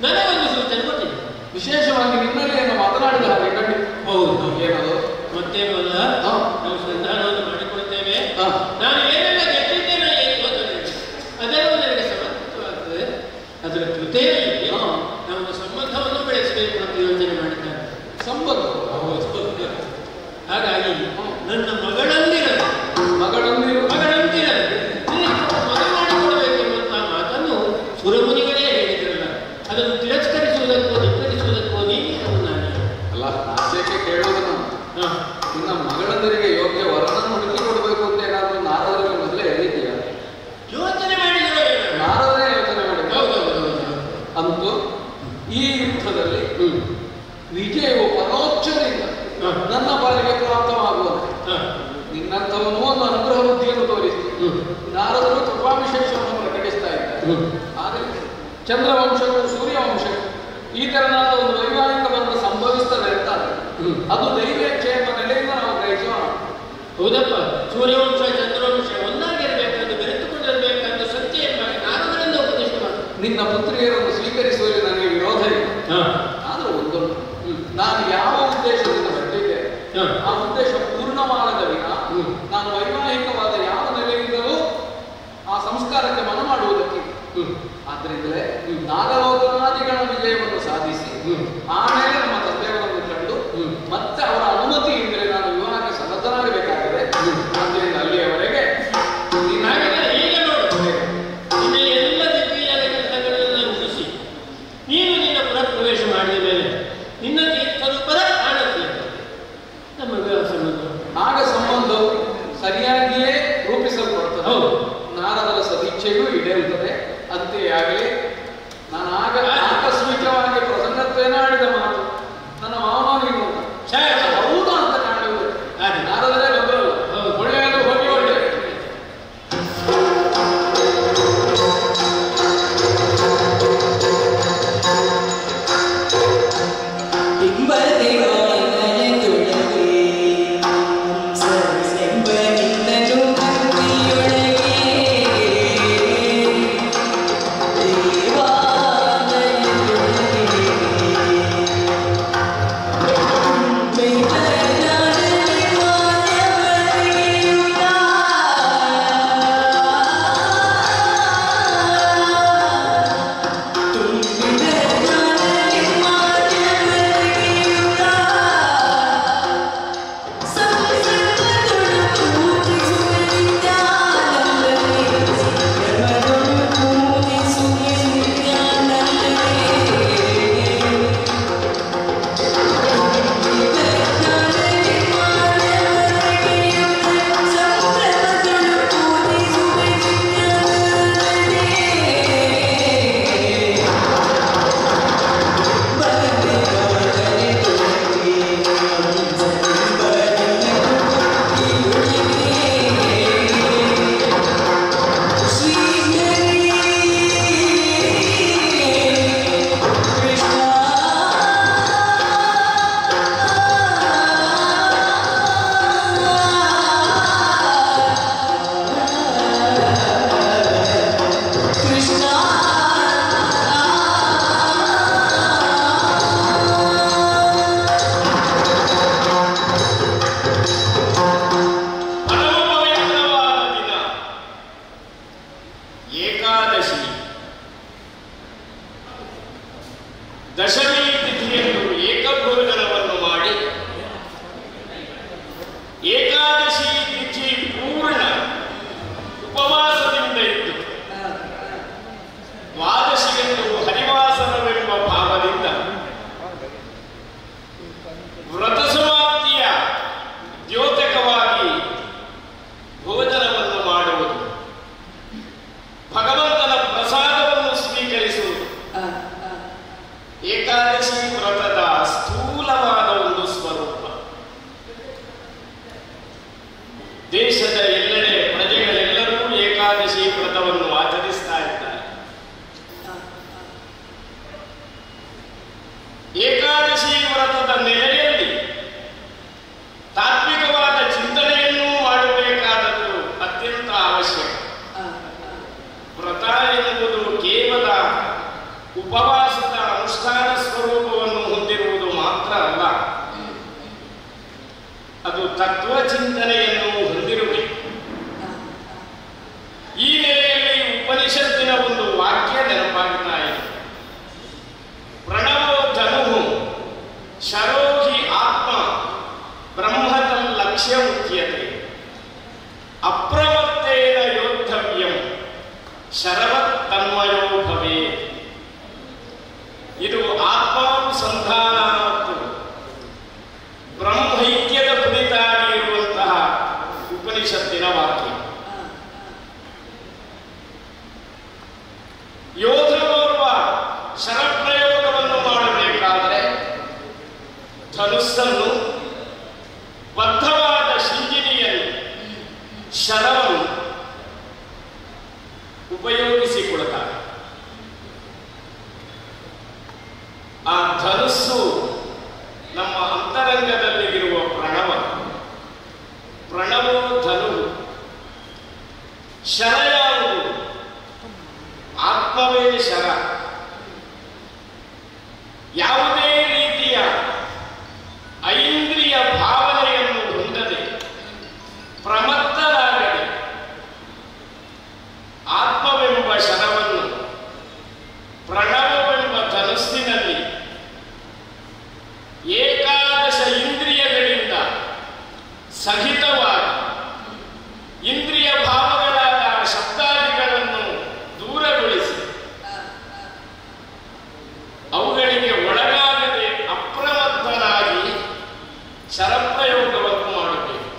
ನನಗೊಂದು ಸೂಚನೆ ಕೊಟ್ಟಿದೆ. ವಿಶೇಷವಾಗಿ ನಿನ್ನಲ್ಲಿಯನ್ನು ಮಾತನಾಡಿದ ಹಾಗೆ ಕಂಡು. ಹೌದು, ಏನದು? ಮತ್ತೇನೂ ಅಲ್ಲ, ನಾವು ಸಂಧಾನವನ್ನು ಮಾಡಿಕೊಳ್ತೇವೆ. ನಾನು ಏನೆಲ್ಲ ಗೆಟ್ಟಿದ್ದೇನೆ ಅದೆಲ್ಲ ನನಗೆ ಸಮರ್ಥವಾಗ್ತದೆ. ಅದರ ಜೊತೆಯಲ್ಲಿ ನಾವು ಸಂಬಂಧವನ್ನು ಬೆಳೆಸಬೇಕು ಅಂತ ಯೋಚನೆ ಮಾಡಿದ್ದಾರೆ. ಸಂಬಂಧ ಹಾಗಾಗಿ ನನ್ನ ಮಗಳಂದಿರದು ಮದುವೆ ಮಾಡಿಕೊಡಬೇಕೆಂಬಂತಹ ಮಾತನ್ನು ಸುರಮುನಿಗಳೇ ಹೇಳಿದ್ರಲ್ಲ, ಅದನ್ನು ತಿರಸ್ಕರಿಸುವುದಕ್ಕೋ ಧಿಕ್ಕರಿಸುವುದಕ್ಕೋ ನೀನೇ ನಾನು ಅಲ್ಲ. ಆಶಯಕ್ಕೆ ಕೇಳೋದನ್ನು ನಿನ್ನ ಮಗಳಂದರಿಗೆ ಯೋಗ್ಯ ವರನನ್ನು ಹುಡುಕಿ ಕೊಡಬೇಕು ಅಂತ ಏನಾದರೂ ನಾರದರಲ್ಲಿ ಮೊದಲೇ ಹೇಳಿದ್ದೀಯ? ಯೋಚನೆ ಮಾಡಿದ್ರೆ ನಾರದನೇ ಯೋಚನೆ ಮಾಡಿ. ಅಂತೂ ಈ ಯುದ್ಧದಲ್ಲಿ ವಿಜಯವು ಪರೋಕ್ಷದಿಂದ ನನ್ನ ಪಾಲಿಗೆ ಪ್ರಾಪ್ತವಾಗುವಂತೆ ನಿನ್ನಂಥವನು ಒಂದು ಅನುಗ್ರಹ ಬುದ್ಧಿಯನ್ನು ತೋರಿಸಿ ನಾರದರು ಕೃಪಾವಿಶೇಷವನ್ನು ಪ್ರಕಟಿಸ್ತಾ ಇದ್ದಾರೆ. ಆದರೆ ಚಂದ್ರವಂಶವು ಸೂರ್ಯವಂಶವು ಈ ತೆರನಾದ ಒಂದು ವೈವಾಹಿಕ ಬಂಧ ಸಂಭವಿಸ್ತದೆ ಅಂತಾರೆ. ಅದು ದೈವೇಚ್ಛೆ ಎಂಬ ನೆಲೆಯಿಂದ ನಾವು ಗ್ರಹಿಸೋಣ. ಹೌದಪ್ಪ, ಸೂರ್ಯವಂಶ ಚಂದ್ರವಂಶ ಒಂದಾಗಿರಬೇಕಂದು ಬೆರೆತುಕೊಂಡಿರಬೇಕಂದು ಸತ್ಯ ಎಂಬಾಗಿ ನಾರದರಿಂದ ಉಪದೇಶ ಮಾಡಿ ನಿನ್ನ ಪುತ್ರಿಯರನ್ನು ಸ್ವೀಕರಿಸುವಲ್ಲಿ ನನಗೆ ವಿರೋಧ ಇಲ್ಲ. ಆದರೂ ಒಂದು ನಾನು ಯಾವ ಉದ್ದೇಶದಿಂದ ಹೊರಟಿದ್ದೆ ಆ ಉದ್ದೇಶ ಪೂರ್ಣವಾಗದ ವಿನ ನಾನು ವೈವಾಹಿಕವಾದ ಯಾವ ನೆಲೆಯಿಂದಲೂ ಆ ಸಂಸ್ಕಾರಕ್ಕೆ ಮನ ಮಾಡುವುದಕ್ಕೆ. ಆದ್ದರಿಂದಲೇ ನಾಗಲೋಕನಾದಿಗಳ ವಿಜಯವನ್ನು ಸಾಧಿಸಿ ಆಮೇಲೆ ನಮ್ಮ ತಂದೆಯವರನ್ನು ಕಂಡು ಮತ್ತೆ ಅವರ ಅನುಮತಿಯಿಂದಲೇ ನಾನು ವಿವಾಹಕ್ಕೆ ಸನ್ನದ್ಧನಾಗಬೇಕಾಗಿದೆ. ಆದ್ದರಿಂದ ಅಲ್ಲಿಯವರೆಗೆ ಹೀಗೆ ನೋಡು, ನಿನ್ನ ಎಲ್ಲ ದಿಗ್ವಿಜಯ ಕೆಲಸಗಳನ್ನು ಮುಗಿಸಿ ನೀನು ನಿನ್ನ ಪುನಃ ಪ್ರವೇಶ ಮಾಡಿದ ಮೇಲೆ ನಿನ್ನ ತೀರ್ಥರೂಪದ ಆನಂದ ನಮ್ಮ ವಿವಾಹ ಸಂಬಂಧ ಆಗ ಸಂಬಂಧವು ಸರಿಯಾಗಿಯೇ ರೂಪಿಸಲ್ಪಡುತ್ತದೆ. ಹೌದು, ನಾರದರ ಸದೀಚ್ಛೆಯೂ ಈಡೇರುತ್ತದೆ. ಅಂತೆಯೇ ಆಗಲಿ. ನಾನು ಆಗ ಆಕಸ್ಮಿಕವಾಗಿ ಪ್ರಸನ್ನತ್ವೇನ ಆಡಿದ ಮಾತು ನನ್ನ ಮಾವನಿಗೆ ಹೌದು ಅಂತ ಕಾಣುವುದು ನಾರದರೇ ಬಂದರಲ್ಲ. ಒಳ್ಳೆಯದು, ಹೋಗಿ ಒಳ್ಳೆಯದು. ವ್ರತ ಸಮಾಪ್ತಿಯ ದ್ಯೋತಕವಾಗಿ ಭೋಜನವನ್ನು ಮಾಡುವುದು, ಭಗವಂತನ ಪ್ರಸಾದವನ್ನು ಸ್ವೀಕರಿಸುವುದು ಏಕಾದಶಿ ವ್ರತದ ಸ್ಥೂಲವಾದ ಒಂದು ಸ್ವರೂಪ. ದೇಶದ ಎಲ್ಲೆಡೆ ಪ್ರಜೆಗಳೆಲ್ಲರೂ ಏಕಾದಶಿ ವ್ರತವನ್ನು ಆಚರಿಸ್ತಾ ಇದ್ದಾರೆ. ಏಕಾದಶಿ ವ್ರತದ ನೆಲೆಯಲ್ಲಿ ತಾತ್ವಿಕವಾದ ಚಿಂತನೆಯನ್ನು ಮಾಡಬೇಕಾದದ್ದು ಅತ್ಯಂತ ಅವಶ್ಯಕ. ವ್ರತ ಎನ್ನುವುದು ಕೇವಲ ಉಪವಾಸದ ಅನುಷ್ಠಾನ ಸ್ವರೂಪವನ್ನು ಹೊಂದಿರುವುದು ಮಾತ್ರ ಅಲ್ಲ, ಅದು ತತ್ವ ಚಿಂತನೆಯನ್ನು ಹೊಂದಿರಬೇಕು. ಈ ನೆಲೆಯಲ್ಲಿ ಉಪನಿಷತ್ತಿನ ಒಂದು ವಾಕ್ಯ ನೆನಪಾಗ್ತಾ ಇದೆ. ಪ್ರಣವೋ ಧನು ಶರೋಹಿ ಆತ್ಮ ಬ್ರಹ್ಮತಲ್ ಲಕ್ಷ್ಯ ಮುಖ್ಯತೆ ಅಪ್ರಮತ್ತೇನ ಯೋದ್ಧವ್ಯಂ ಶರವತ್ ತನ್ಮಯೋ ಭವೇತ್. ಇದು ಆತ್ಮಾನುಸಂಧಾನ ಮತ್ತು ಬ್ರಹ್ಮೈಕ್ಯದ ಕುರಿತಾಗಿ ಇರುವಂತಹ ಉಪನಿಷತ್ತಿನ ವಾಕ್ಯ. ಯೋಧನೋರ್ವ ಶರಪ್ರಯೋಗವನ್ನು ಮಾಡಬೇಕಾದರೆ ಧನುಸ್ಸನ್ನು, ಬದ್ಧವಾದ ಶಿಂಜಿನಿಯನ್ನು, ಶರವನ್ನು ಉಪಯೋಗಿಸಿಕೊಡುತ್ತಾರೆ. ಆ ಧನುಸ್ಸು ನಮ್ಮ ಅಂತರಂಗದಲ್ಲಿ ಇರುವ ಪ್ರಣವ. ಪ್ರಣವೋ ಧನು. ಶರ ಯಾವುದು? ಆತ್ಮವೇ ಶರ. ಯಾವುದೇ ರೀತಿಯ ಐಂದ್ರಿಯ ಭಾವನೆಯನ್ನು ಹೊಂದದೆ, ಪ್ರಮತ್ತರಾಗದೆ ಆತ್ಮವೆಂಬ ಶರವನ್ನು ಪ್ರಣವವೆಂಬ ಧನುಸ್ಸಿನಲ್ಲಿ ಏಕಾದಶ ಇಂದ್ರಿಯಗಳಿಂದ ಸಹಿತವಾಗಿ ಇಂದ್ರಿಯ ಭಾವಗಳಾದ ಶಬ್ದಾದಿಗಳನ್ನು ದೂರಗೊಳಿಸಿ ಅವುಗಳಿಗೆ ಒಳಗಾಗದೆ ಅಪ್ರಮತ್ತರಾಗಿ ಶರಪ್ರಯೋಗವನ್ನು ಮಾಡಬೇಕು.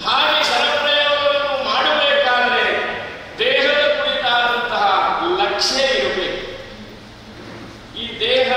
ಹಾಗೆ ಶರಪ್ರಯೋಗವನ್ನು ಮಾಡಬೇಕಾದರೆ ದೇಹದ ಕುರಿತಾದಂತಹ ಲಕ್ಷ್ಯ ಇರಬೇಕು. ಈ ದೇಹ